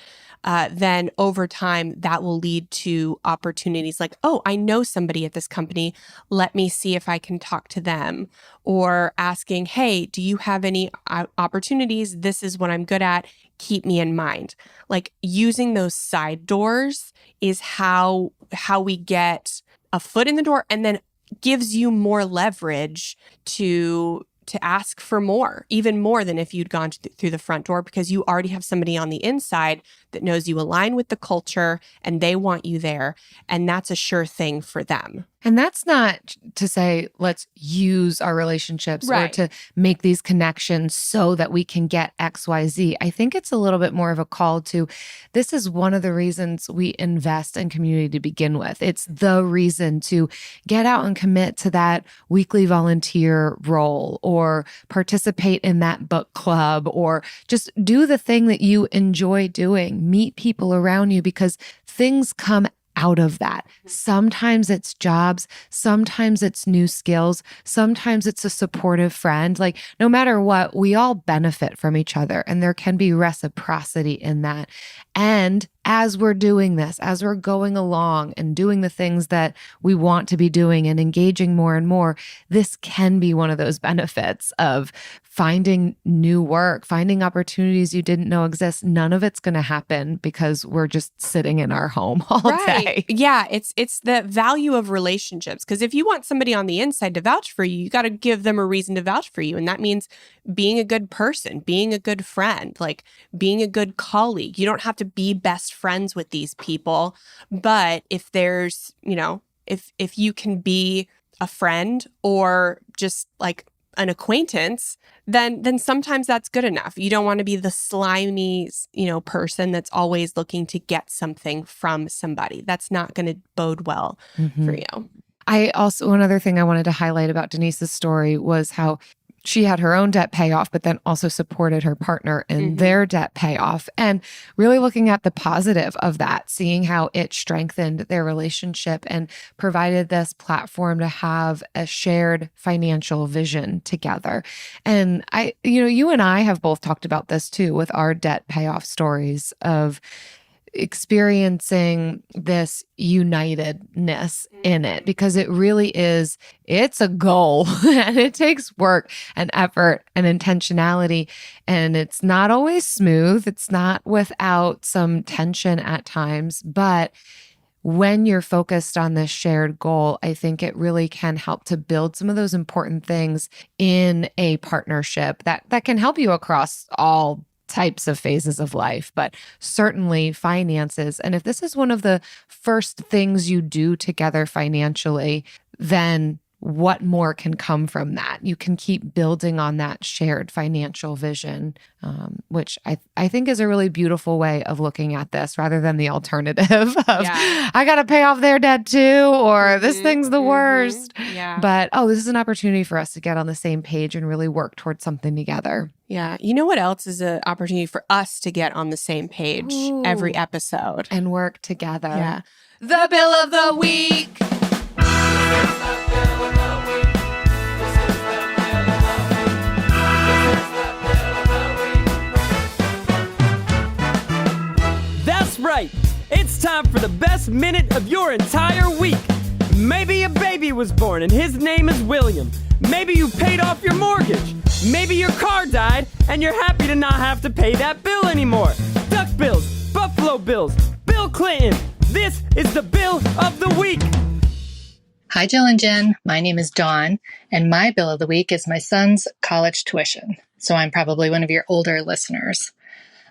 then over time that will lead to opportunities like, oh, I know somebody at this company. Let me see if I can talk to them. Or asking, hey, do you have any opportunities? This is what I'm good at. Keep me in mind. Like using those side doors is how we get a foot in the door, and then gives you more leverage to ask for more, even more than if you'd gone through the front door, because you already have somebody on the inside that knows you align with the culture and they want you there. And that's a sure thing for them. And that's not to say, let's use our relationships or to make these connections so that we can get X, Y, Z. I think it's a little bit more of a call to, this is one of the reasons we invest in community to begin with. It's the reason to get out and commit to that weekly volunteer role, or participate in that book club, or just do the thing that you enjoy doing. Meet people around you, because things come out of that. Sometimes it's jobs, sometimes it's new skills, sometimes it's a supportive friend. Like no matter what, we all benefit from each other, and there can be reciprocity in that. And as we're doing this, as we're going along and doing the things that we want to be doing and engaging more and more, this can be one of those benefits of finding new work, finding opportunities you didn't know exist. None of it's going to happen because we're just sitting in our home all day. Yeah, it's the value of relationships. Because if you want somebody on the inside to vouch for you, you got to give them a reason to vouch for you. And that means being a good person, being a good friend, like being a good colleague. You don't have to be best friends with these people. But if there's, if you can be a friend or just like an acquaintance, then sometimes that's good enough. You don't want to be the slimy, person that's always looking to get something from somebody. That's not going to bode well for you. One other thing I wanted to highlight about Denise's story was how she had her own debt payoff, but then also supported her partner in their debt payoff. And really looking at the positive of that, seeing how it strengthened their relationship and provided this platform to have a shared financial vision together. And you and I have both talked about this too with our debt payoff stories of experiencing this unitedness in it, because it really is, it's a goal and it takes work and effort and intentionality. And it's not always smooth. It's not without some tension at times, but when you're focused on this shared goal, I think it really can help to build some of those important things in a partnership that can help you across all types of phases of life, but certainly finances. And if this is one of the first things you do together financially, then what more can come from that? You can keep building on that shared financial vision, which I think is a really beautiful way of looking at this rather than the alternative of, I got to pay off their debt too, or this thing's the worst. Yeah. But, this is an opportunity for us to get on the same page and really work towards something together. Yeah. You know what else is an opportunity for us to get on the same page every episode? And work together. Yeah. The Bill of the Week. That's right. It's time for the best minute of your entire week. Maybe a baby was born and his name is William. Maybe you paid off your mortgage. Maybe your car died and you're happy to not have to pay that bill anymore. Duck bills, Buffalo Bills, Bill Clinton. This is the Bill of the Week. Hi, Jill and Jen. My name is Dawn, and my bill of the week is my son's college tuition. So I'm probably one of your older listeners.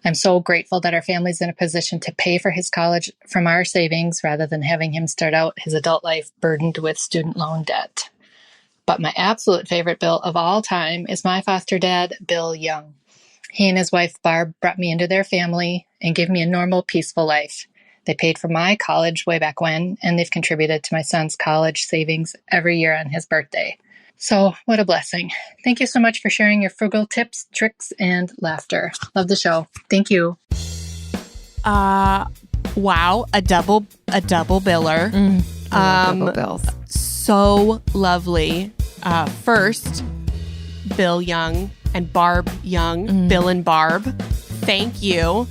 I'm so grateful that our family's in a position to pay for his college from our savings rather than having him start out his adult life burdened with student loan debt. But my absolute favorite bill of all time is my foster dad, Bill Young. He and his wife, Barb, brought me into their family and gave me a normal, peaceful life. They paid for my college way back when, and they've contributed to my son's college savings every year on his birthday. So what a blessing. Thank you so much for sharing your frugal tips, tricks, and laughter. Love the show. Thank you. Wow. A double biller. Double bills. So lovely. First, Bill Young and Barb Young, Bill and Barb, thank you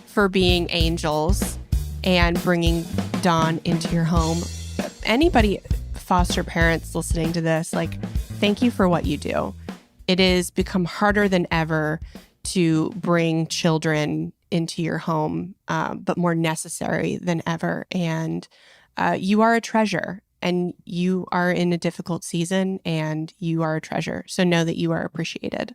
for being angels and bringing Dawn into your home. Anybody, foster parents listening to this, thank you for what you do. It has become harder than ever to bring children into your home, but more necessary than ever. And you are a treasure, and you are in a difficult season, and you are a treasure. So know that you are appreciated.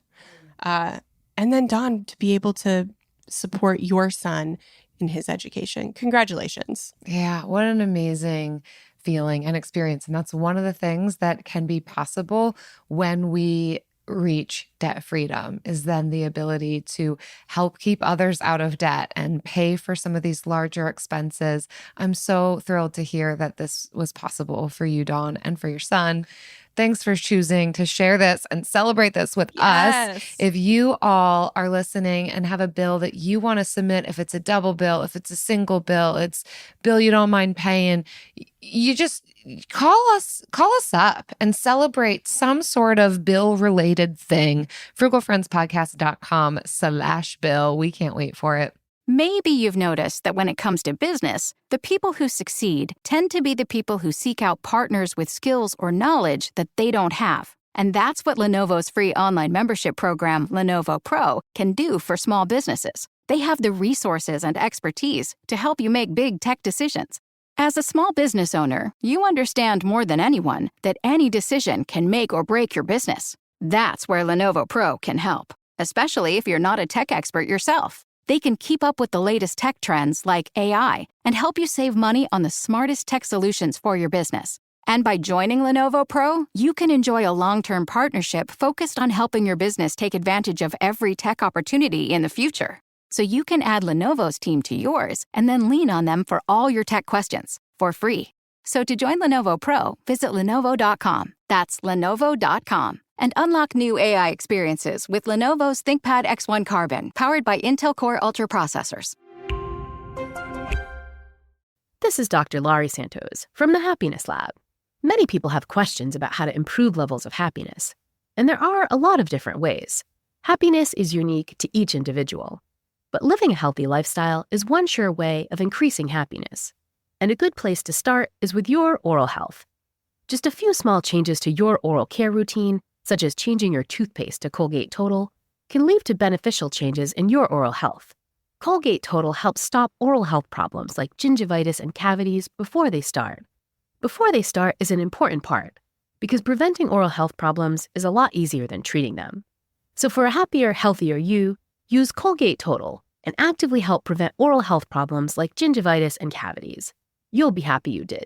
And then, Dawn, to be able to support your son in his education. Congratulations. Yeah, what an amazing feeling and experience. And that's one of the things that can be possible when we reach debt freedom, is then the ability to help keep others out of debt and pay for some of these larger expenses. I'm so thrilled to hear that this was possible for you, Dawn, and for your son. Thanks for choosing to share this and celebrate this with us. If you all are listening and have a bill that you want to submit, if it's a double bill, if it's a single bill, it's bill you don't mind paying, you just call us up and celebrate some sort of bill-related thing. frugalfriendspodcast.com/bill. We can't wait for it. Maybe you've noticed that when it comes to business, the people who succeed tend to be the people who seek out partners with skills or knowledge that they don't have. And that's what Lenovo's free online membership program, Lenovo Pro, can do for small businesses. They have the resources and expertise to help you make big tech decisions. As a small business owner, you understand more than anyone that any decision can make or break your business. That's where Lenovo Pro can help, especially if you're not a tech expert yourself. They can keep up with the latest tech trends like AI and help you save money on the smartest tech solutions for your business. And by joining Lenovo Pro, you can enjoy a long-term partnership focused on helping your business take advantage of every tech opportunity in the future. So you can add Lenovo's team to yours and then lean on them for all your tech questions for free. So to join Lenovo Pro, visit Lenovo.com. That's Lenovo.com. And unlock new AI experiences with Lenovo's ThinkPad X1 Carbon, powered by Intel Core Ultra processors. This is Dr. Laurie Santos from the Happiness Lab. Many people have questions about how to improve levels of happiness, and there are a lot of different ways. Happiness is unique to each individual, but living a healthy lifestyle is one sure way of increasing happiness. And a good place to start is with your oral health. Just a few small changes to your oral care routine, such as changing your toothpaste to Colgate Total, can lead to beneficial changes in your oral health. Colgate Total helps stop oral health problems like gingivitis and cavities before they start. Before they start is an important part, because preventing oral health problems is a lot easier than treating them. So for a happier, healthier you, use Colgate Total and actively help prevent oral health problems like gingivitis and cavities. You'll be happy you did.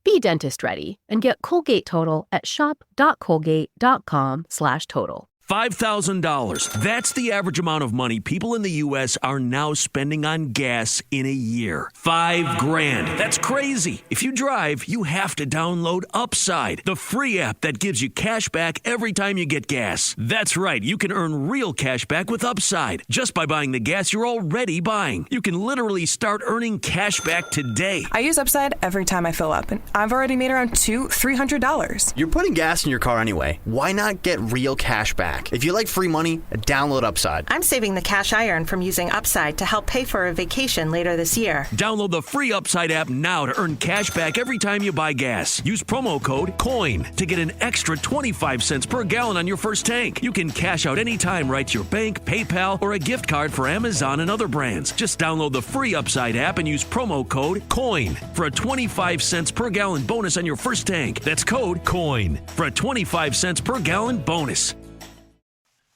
Be dentist ready and get Colgate Total at shop.colgate.com/total. $5,000. That's the average amount of money people in the U.S. are now spending on gas in a year. $5,000. That's crazy. If you drive, you have to download Upside, the free app that gives you cash back every time you get gas. That's right. You can earn real cash back with Upside just by buying the gas you're already buying. You can literally start earning cash back today. I use Upside every time I fill up, and I've already made around $300. You're putting gas in your car anyway. Why not get real cash back? If you like free money, download Upside. I'm saving the cash I earn from using Upside to help pay for a vacation later this year. Download the free Upside app now to earn cash back every time you buy gas. Use promo code COIN to get an extra 25 cents per gallon on your first tank. You can cash out anytime right to your bank, PayPal, or a gift card for Amazon and other brands. Just download the free Upside app and use promo code COIN for a 25 cents per gallon bonus on your first tank. That's code COIN for a 25 cents per gallon bonus.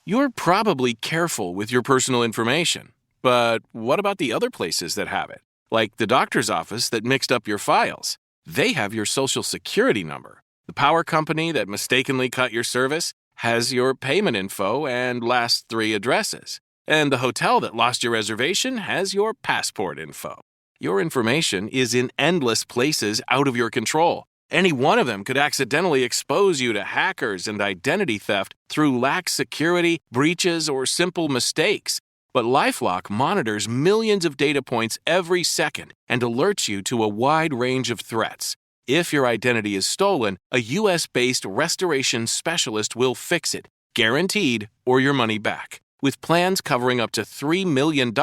You're probably careful with your personal information, but what about the other places that have it? Like the doctor's office that mixed up your files. They have your social security number. The power company that mistakenly cut your service has your payment info and last 3 addresses. And the hotel that lost your reservation has your passport info. Your information is in endless places out of your control. Any one of them could accidentally expose you to hackers and identity theft through lax security, breaches, or simple mistakes. But LifeLock monitors millions of data points every second and alerts you to a wide range of threats. If your identity is stolen, a U.S.-based restoration specialist will fix it, guaranteed, or your money back, with plans covering up to $3 million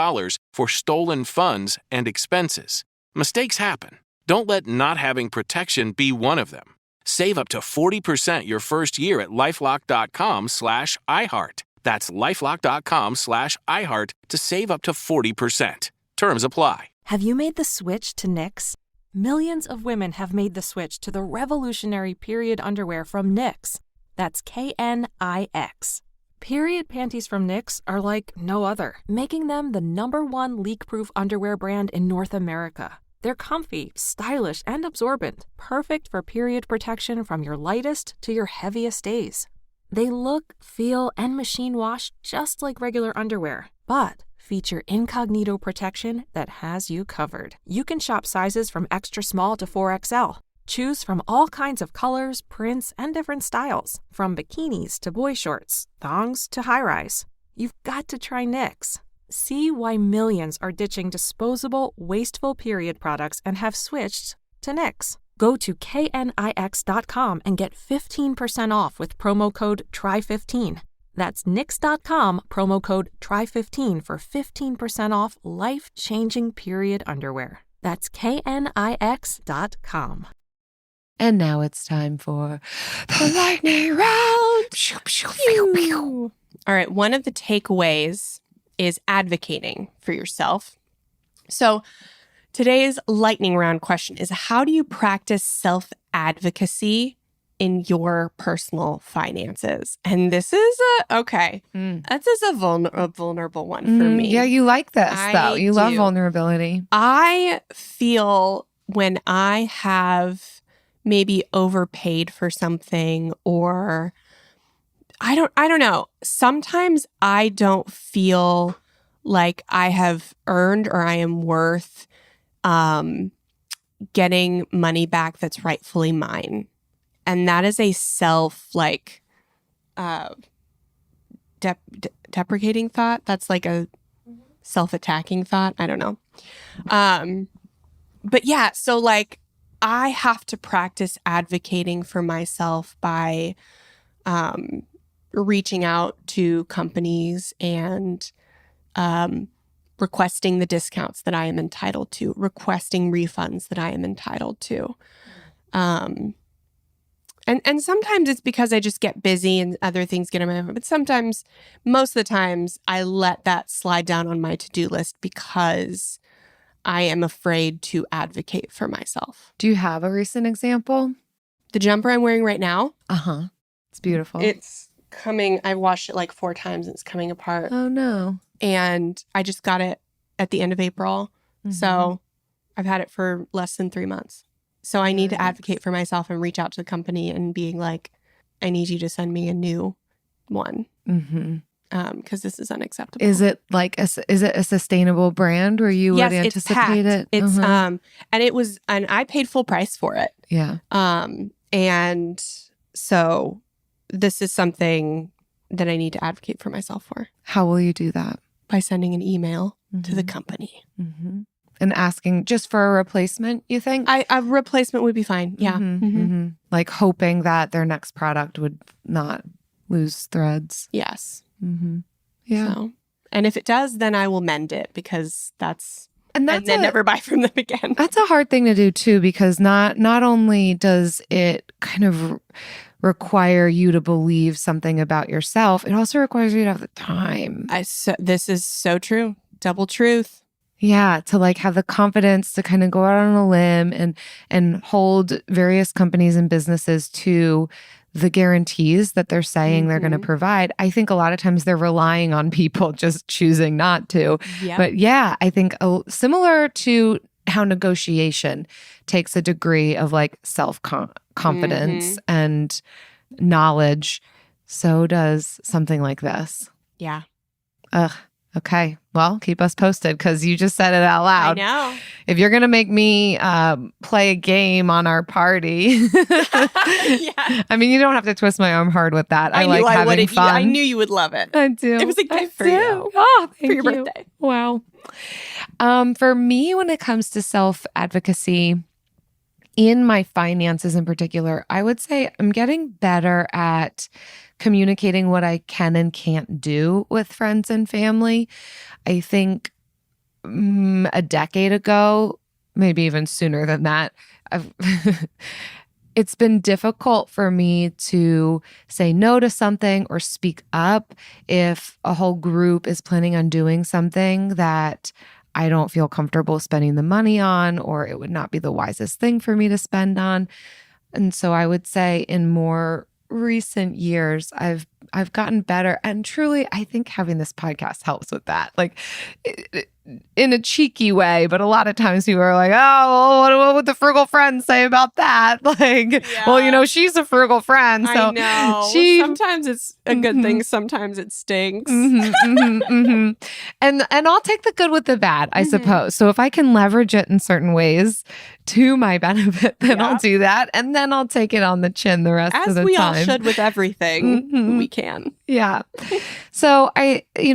for stolen funds and expenses. Mistakes happen. Don't let not having protection be one of them. Save up to 40% your first year at LifeLock.com/iHeart. That's LifeLock.com/iHeart to save up to 40%. Terms apply. Have you made the switch to Knix? Millions of women have made the switch to the revolutionary period underwear from Knix. That's Knix. Period panties from Knix are like no other, making them the #1 leak-proof underwear brand in North America. They're comfy, stylish, and absorbent, perfect for period protection from your lightest to your heaviest days. They look, feel, and machine wash just like regular underwear, but feature incognito protection that has you covered. You can shop sizes from extra small to 4XL. Choose from all kinds of colors, prints, and different styles, from bikinis to boy shorts, thongs to high-rise. You've got to try Knix. See why millions are ditching disposable, wasteful period products and have switched to Knix. Go to knix.com and get 15% off with promo code TRY15. That's knix.com, promo code TRY15 for 15% off life-changing period underwear. That's knix.com. And now it's time for the lightning round. All right, one of the takeaways is advocating for yourself. So today's lightning round question is, how do you practice self-advocacy in your personal finances? And this is this is a vulnerable one for me. Yeah, you like this, though. You love vulnerability. I feel when I have maybe overpaid for something, or I don't know. Sometimes I don't feel like I have earned or I am worth getting money back that's rightfully mine. And that is a deprecating thought. That's like a self-attacking thought. I don't know. But yeah, so like I have to practice advocating for myself by reaching out to companies and requesting the discounts that I am entitled to, requesting refunds that I am entitled to. And sometimes it's because I just get busy and other things get in my way. But sometimes, most of the times, I let that slide down on my to-do list because I am afraid to advocate for myself. Do you have a recent example? The jumper I'm wearing right now? Uh-huh. It's beautiful. It's coming, I washed it like 4 times and it's coming apart. Oh, no. And I just got it at the end of April. Mm-hmm. So I've had it for less than 3 months. So I need to advocate for myself and reach out to the company and being like, I need you to send me a new one. Mm-hmm. Because this is unacceptable. Is it like is it a sustainable brand where you would anticipate it? It's and I paid full price for it. Yeah. And so this is something that I need to advocate for myself for. How will you do that? By sending an email to the company. Mm-hmm. And asking just for a replacement, you think? A replacement would be fine. Yeah. Mm-hmm. Mm-hmm. Like hoping that their next product would not lose threads. Yes. Mm-hmm. Yeah. So, and if it does, then I will mend it because that's and then never buy from them again. That's a hard thing to do too, because not only does it kind of require you to believe something about yourself, it also requires you to have the time. This is so true. Double truth. Yeah, to like have the confidence to kind of go out on a limb and hold various companies and businesses to the guarantees that they're saying they're going to provide. I think a lot of times they're relying on people just choosing not to. Yep. But yeah, I think similar to how negotiation takes a degree of like self-confidence and knowledge, so does something like this. Yeah. Ugh. Okay. Well, keep us posted because you just said it out loud. I know. If you're going to make me play a game on our party, I mean, you don't have to twist my arm hard with that. I like having fun. I knew you would love it. I do. It was a gift for you. Oh, thank for your you. birthday. Wow. For me, when it comes to self-advocacy, in my finances in particular, I would say I'm getting better at communicating what I can and can't do with friends and family. I think a decade ago, maybe even sooner than that, it's been difficult for me to say no to something or speak up if a whole group is planning on doing something that I don't feel comfortable spending the money on, or it would not be the wisest thing for me to spend on. And so I would say in more recent years, I've gotten better. And truly, I think having this podcast helps with that. Like in a cheeky way, but a lot of times people are like, oh, well, what would the frugal friend say about that? Like, well, you know, she's a frugal friend. So I know. Sometimes it's a good thing. Sometimes it stinks. And I'll take the good with the bad, I suppose. So if I can leverage it in certain ways to my benefit, then I'll do that. And then I'll take it on the chin the rest of the time. As we all should with everything we can. Yeah. So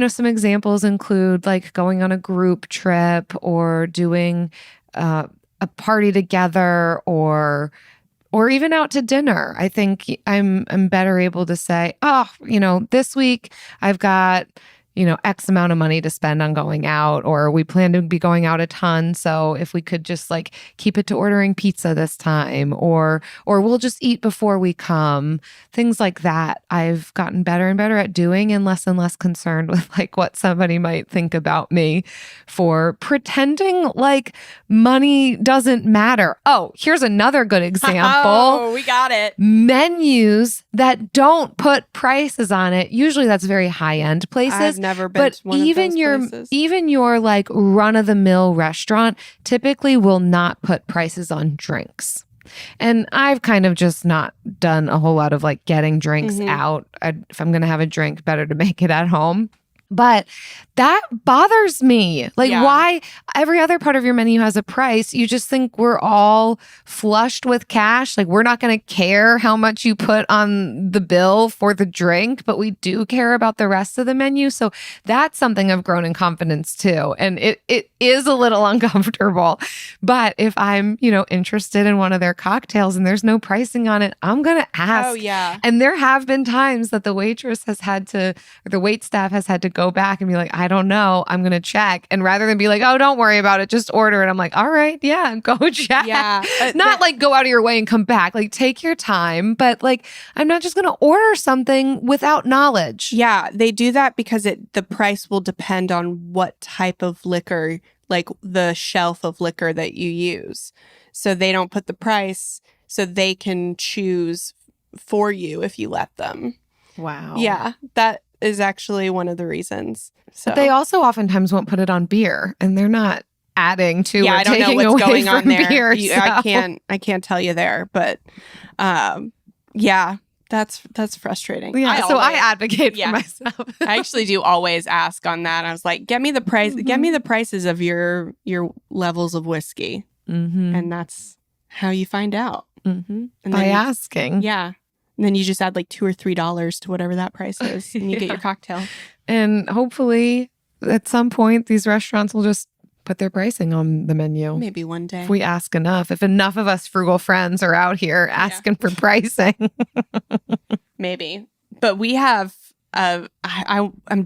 some examples include like going on a group trip or doing a party together or even out to dinner. I think I'm better able to say, this week I've got, X amount of money to spend on going out, or we plan to be going out a ton. So if we could just like keep it to ordering pizza this time, or we'll just eat before we come, things like that. I've gotten better and better at doing and less concerned with like what somebody might think about me for pretending like money doesn't matter. Oh, here's another good example. Oh, we got it. Menus that don't put prices on it. Usually that's very high-end places. I've never been to one of those places. Even your like run-of-the-mill restaurant typically will not put prices on drinks. And I've kind of just not done a whole lot of like getting drinks out. If I'm going to have a drink, better to make it at home. But that bothers me. Like, why every other part of your menu has a price? You just think we're all flushed with cash. Like, we're not going to care how much you put on the bill for the drink, but we do care about the rest of the menu. So that's something I've grown in confidence too. And it is a little uncomfortable. But if I'm, interested in one of their cocktails and there's no pricing on it, I'm going to ask. Oh, yeah. And there have been times that the waitress has had to, or the wait staff has had to go back and be like, I don't know, I'm going to check. And rather than be like, oh, don't worry about it, just order it. I'm like, all right, yeah, go check. Yeah. Not like go out of your way and come back. Like, take your time. But like, I'm not just going to order something without knowledge. Yeah, they do that because the price will depend on what type of liquor, like the shelf of liquor that you use. So they don't put the price so they can choose for you if you let them. Wow. Yeah, that is actually one of the reasons. So But they also oftentimes won't put it on beer, and they're not adding to or I don't taking know what's away going from on there. beer. I can't tell you there, but that's frustrating. Yeah, I advocate for myself. I actually do always ask on that. I was like, get me the price, get me the prices of your levels of whiskey, and that's how you find out By asking. Yeah. And then you just add like $2 or $3 to whatever that price is, and you get your cocktail. And hopefully, at some point, these restaurants will just put their pricing on the menu. Maybe one day. If we ask enough. If enough of us frugal friends are out here asking for pricing. Maybe. But we have, I'm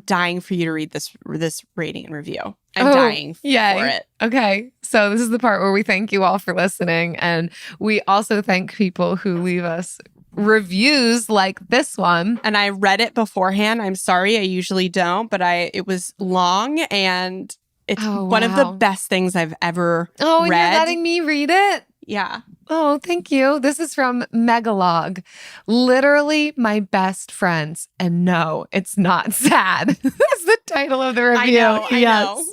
dying for you to read this rating and review. I'm dying for it. Okay. So this is the part where we thank you all for listening. And we also thank people who leave us reviews like this one. And I read it beforehand. I'm sorry, I usually don't, but it was long, and it's one of the best things I've ever read. And you're letting me read it? Yeah. Oh, thank you. This is from Megalog. Literally my best friends. And no, it's not sad. That's the title of the review. I know.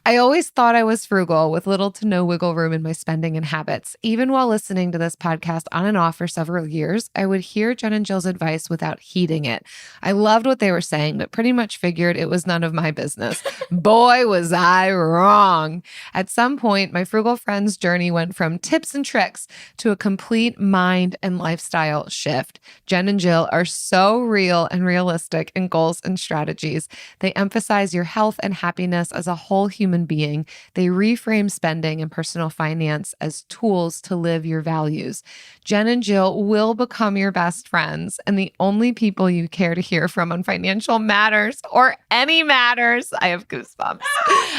I always thought I was frugal with little to no wiggle room in my spending and habits. Even while listening to this podcast on and off for several years, I would hear Jen and Jill's advice without heeding it. I loved what they were saying, but pretty much figured it was none of my business. Boy, was I wrong. At some point, my frugal friend's journey went from tips and tricks to a complete mind and lifestyle shift. Jen and Jill are so real and realistic in goals and strategies. They emphasize your health and happiness as a whole human being. They reframe spending and personal finance as tools to live your values. Jen and Jill will become your best friends and the only people you care to hear from on financial matters or any matters. I have goosebumps.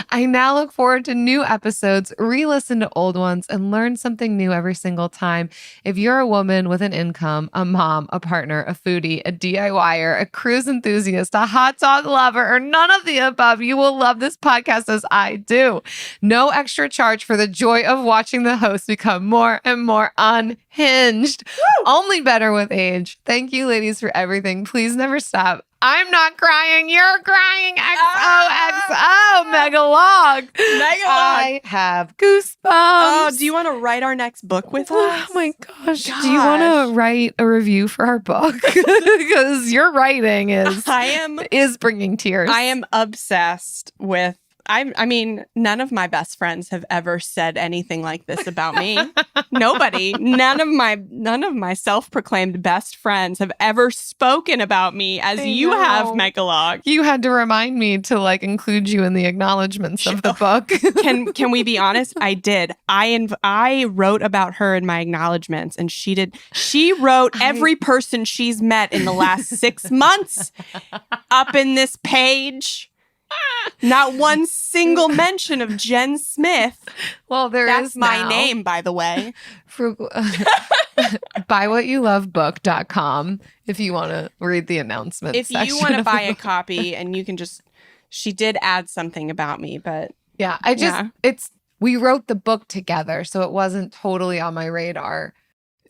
I now look forward to new episodes, re-listen to old ones, and learn something new every single time. If you're a woman with an income, a mom, a partner, a foodie, a DIYer, a cruise enthusiast, a hot dog lover, or none of the above, you will love this podcast as I do. No extra charge for the joy of watching the host become more and more unhinged. Only better with age. Thank you, ladies, for everything. Please never stop. I'm not crying. You're crying. XOXO. Megalog. I have goosebumps. Oh, do you want to write our next book with us? Oh my gosh. Do you want to write a review for our book? Because your writing is bringing tears. I am obsessed with I mean, none of my best friends have ever said anything like this about me. Nobody. None of my self-proclaimed best friends have ever spoken about me as you have, Megalog. You had to remind me to include you in the acknowledgments of the book. Can we be honest? I did. I wrote about her in my acknowledgments, and she did. She wrote every person she's met in the last 6 months up in this page. Not one single mention of Jen Smith. Well, that's my name, by the way. Frugal. Buywhatyoulovebook.com if you want to read the announcement. If you want to buy a copy, and you can she did add something about me, but yeah, we wrote the book together, so it wasn't totally on my radar.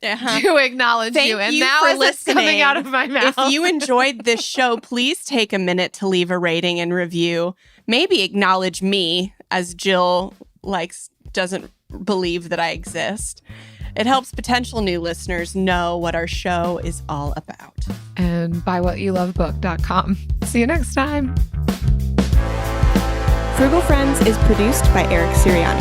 To acknowledge you, and now it's coming out of my mouth. If you enjoyed this show, please take a minute to leave a rating and review. Maybe acknowledge me, as Jill doesn't believe that I exist. It helps potential new listeners know what our show is all about. And buywhatyoulovebook.com. See you next time. Frugal Friends is produced by Eric Siriani.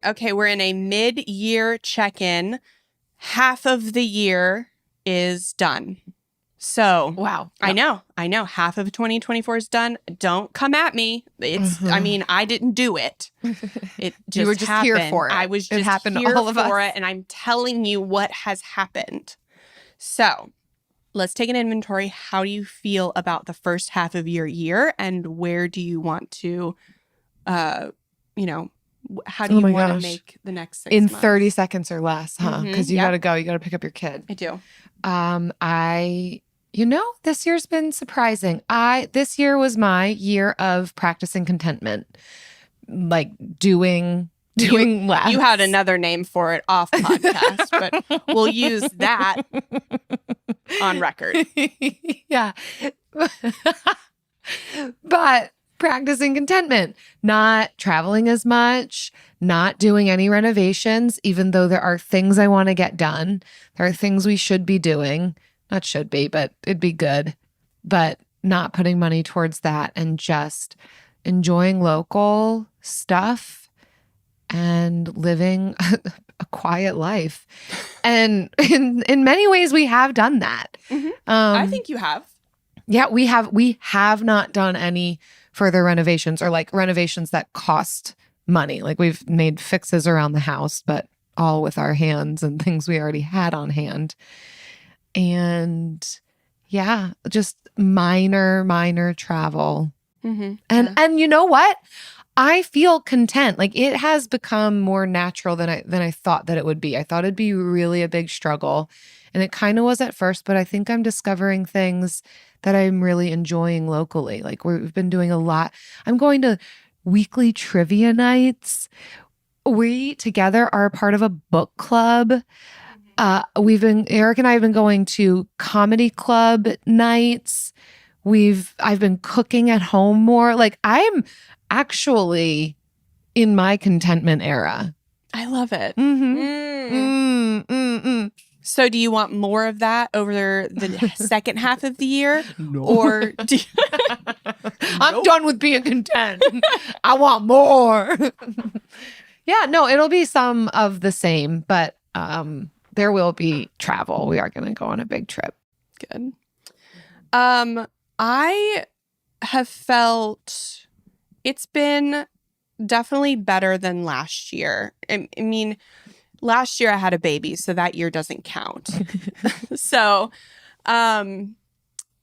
Okay, we're in a mid-year check-in. Half of the year is done. So, wow. I know. Half of 2024 is done. Don't come at me. I mean, I didn't do it. It just You were just happened. here for it. I was It just happened to here all of for us. it, and I'm telling you what has happened. So, let's take an inventory. How do you feel about the first half of your year, and where do you want to, how do you want to make the next 6 in months? 30 seconds or less, huh? Because you Yep. got to go. You got to pick up your kid. I do. This year's been surprising. This year was my year of practicing contentment, like doing less. You had another name for it off podcast, but we'll use that on record. Yeah. But practicing contentment, not traveling as much, not doing any renovations, even though there are things I want to get done. There are things we should be doing. Not should be, but it'd be good. But not putting money towards that and just enjoying local stuff and living a quiet life. And in many ways, we have done that. I think you have. Yeah, we have not done any further renovations or like renovations that cost money. Like we've made fixes around the house, but all with our hands and things we already had on hand. And yeah, just minor travel. And you know what? I feel content. Like it has become more natural than I thought that it would be. I thought it'd be really a big struggle. And it kind of was at first, but I think I'm discovering things that I'm really enjoying locally. Like we've been doing a lot. I'm going to weekly trivia nights. We together are a part of a book club. Eric and I have been going to comedy club nights. I've been cooking at home more. Like I'm actually in my contentment era. I love it. So do you want more of that over the second half of the year? No. Or do I'm done with being content. I want more. Yeah, no, it'll be some of the same, but there will be travel. We are going to go on a big trip. Good. I have felt it's been definitely better than last year. I mean, last year I had a baby, so that year doesn't count. So,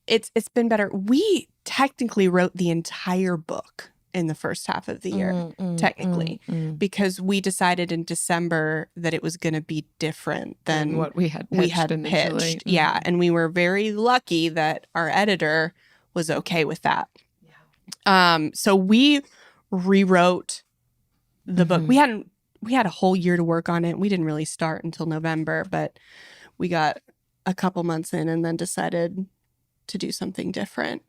it's been better. We technically wrote the entire book in the first half of the year, technically, because we decided in December that it was going to be different than what we had pitched initially. Yeah, and we were very lucky that our editor was okay with that. Yeah. So we rewrote the book. We had a whole year to work on it. We didn't really start until November, but we got a couple months in and then decided to do something different.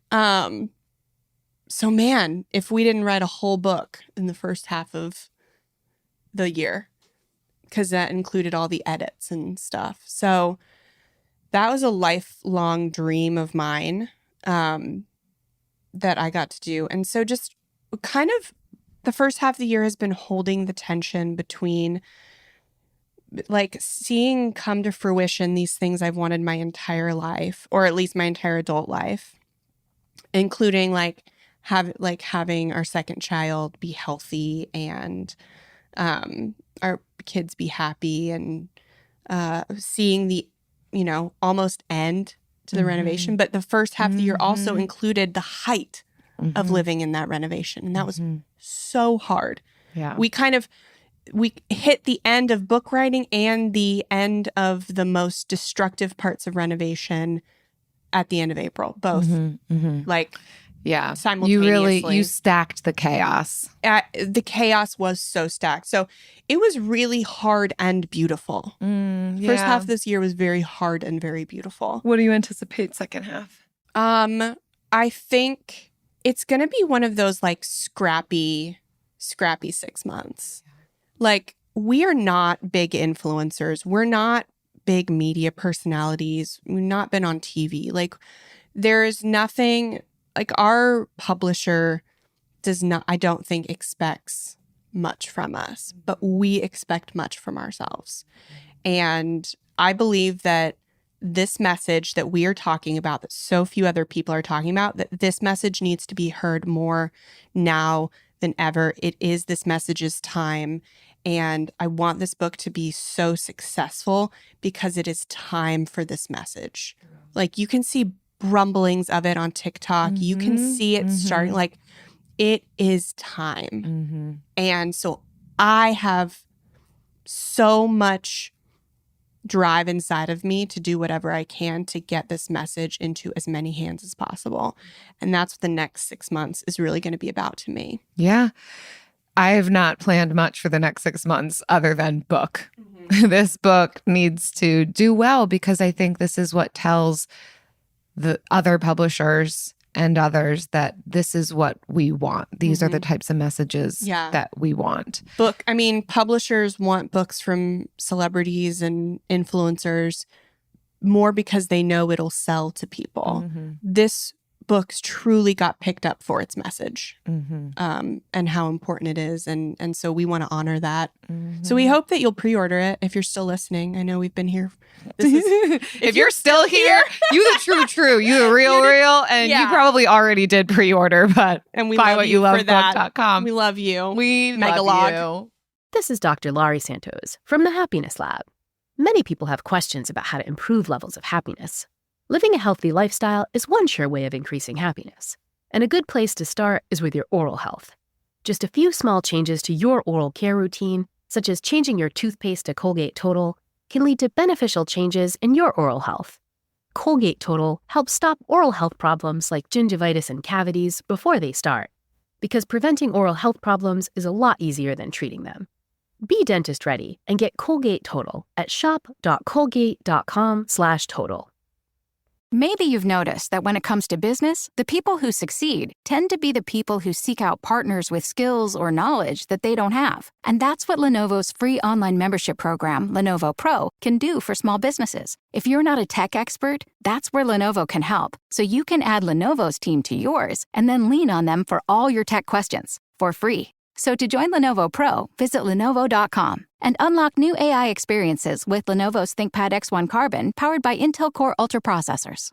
So man, if we didn't write a whole book in the first half of the year, because that included all the edits and stuff. So that was a lifelong dream of mine that I got to do. And so just kind of the first half of the year has been holding the tension between like seeing come to fruition these things I've wanted my entire life, or at least my entire adult life, including having our second child be healthy and our kids be happy, and seeing the almost end to the renovation. But the first half of the year also included the height of living in that renovation, and that was so hard. Yeah, we hit the end of book writing and the end of the most destructive parts of renovation at the end of April, both yeah, simultaneously. You stacked the chaos. The chaos was so stacked. So it was really hard and beautiful. First half of this year was very hard and very beautiful. What do you anticipate second half? I think it's going to be one of those like scrappy 6 months. Like we are not big influencers. We're not big media personalities. We've not been on TV. Like, there is nothing, like, our publisher does not, I don't think, expects much from us, but we expect much from ourselves. And I believe that this message that we are talking about, that so few other people are talking about, that this message needs to be heard more now than ever. It is this message's time. And I want this book to be so successful because it is time for this message. Like, you can see rumblings of it on TikTok. You can see it starting. Like, it is time. And so I have so much drive inside of me to do whatever I can to get this message into as many hands as possible. And that's what the next 6 months is really going to be about to me. Yeah. I have not planned much for the next 6 months other than book. This book needs to do well because I think this is what tells the other publishers and others that this is what we want. These are the types of messages that we want. Publishers want books from celebrities and influencers more because they know it'll sell to people. This book truly got picked up for its message and how important it is. And so we want to honor that. So we hope that you'll pre-order it if you're still listening. I know we've been here. If you're still here, you the true, you the real, and you probably already did pre-order, but and we buywhatyolovebook.com. We love you. We Megalog. love you. This is Dr. Laurie Santos from the Happiness Lab. Many people have questions about how to improve levels of happiness. Living a healthy lifestyle is one sure way of increasing happiness. And a good place to start is with your oral health. Just a few small changes to your oral care routine, such as changing your toothpaste to Colgate Total, can lead to beneficial changes in your oral health. Colgate Total helps stop oral health problems like gingivitis and cavities before they start, because preventing oral health problems is a lot easier than treating them. Be dentist ready and get Colgate Total at shop.colgate.com/total. Maybe you've noticed that when it comes to business, the people who succeed tend to be the people who seek out partners with skills or knowledge that they don't have. And that's what Lenovo's free online membership program, Lenovo Pro, can do for small businesses. If you're not a tech expert, that's where Lenovo can help. So you can add Lenovo's team to yours and then lean on them for all your tech questions for free. So to join Lenovo Pro, visit Lenovo.com and unlock new AI experiences with Lenovo's ThinkPad X1 Carbon powered by Intel Core Ultra processors.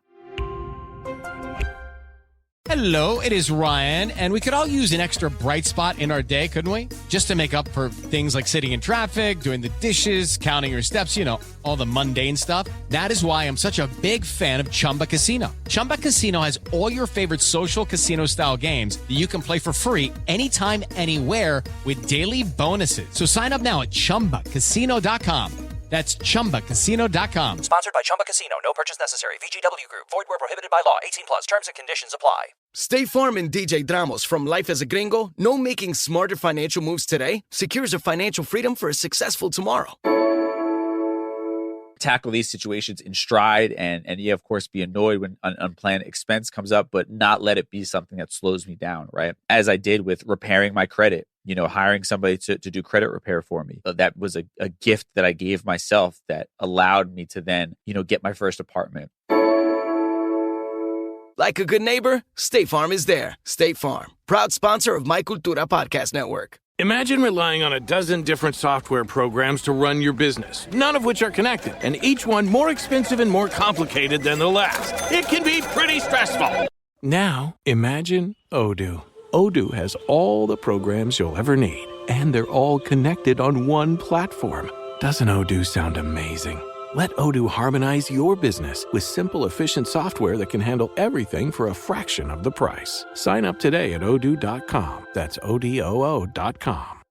Hello, it is Ryan, and we could all use an extra bright spot in our day, couldn't we? Just to make up for things like sitting in traffic, doing the dishes, counting your steps, all the mundane stuff. That is why I'm such a big fan of Chumba Casino. Chumba Casino has all your favorite social casino-style games that you can play for free anytime, anywhere with daily bonuses. So sign up now at ChumbaCasino.com. That's ChumbaCasino.com. Sponsored by Chumba Casino. No purchase necessary. VGW Group. Void where prohibited by law. 18+. Terms and conditions apply. State Farm and DJ Dramos from Life as a Gringo know making smarter financial moves today secures your financial freedom for a successful tomorrow. Tackle these situations in stride and of course, be annoyed when an unplanned expense comes up, but not let it be something that slows me down, right? As I did with repairing my credit, hiring somebody to do credit repair for me. That was a gift that I gave myself that allowed me to then, get my first apartment. Like a good neighbor, State Farm is there. State Farm, proud sponsor of My Cultura Podcast Network. Imagine relying on a dozen different software programs to run your business, none of which are connected, and each one more expensive and more complicated than the last. It can be pretty stressful. Now, imagine Odoo. Odoo has all the programs you'll ever need, and they're all connected on one platform. Doesn't Odoo sound amazing? Let Odoo harmonize your business with simple, efficient software that can handle everything for a fraction of the price. Sign up today at odoo.com. That's ODOO.com.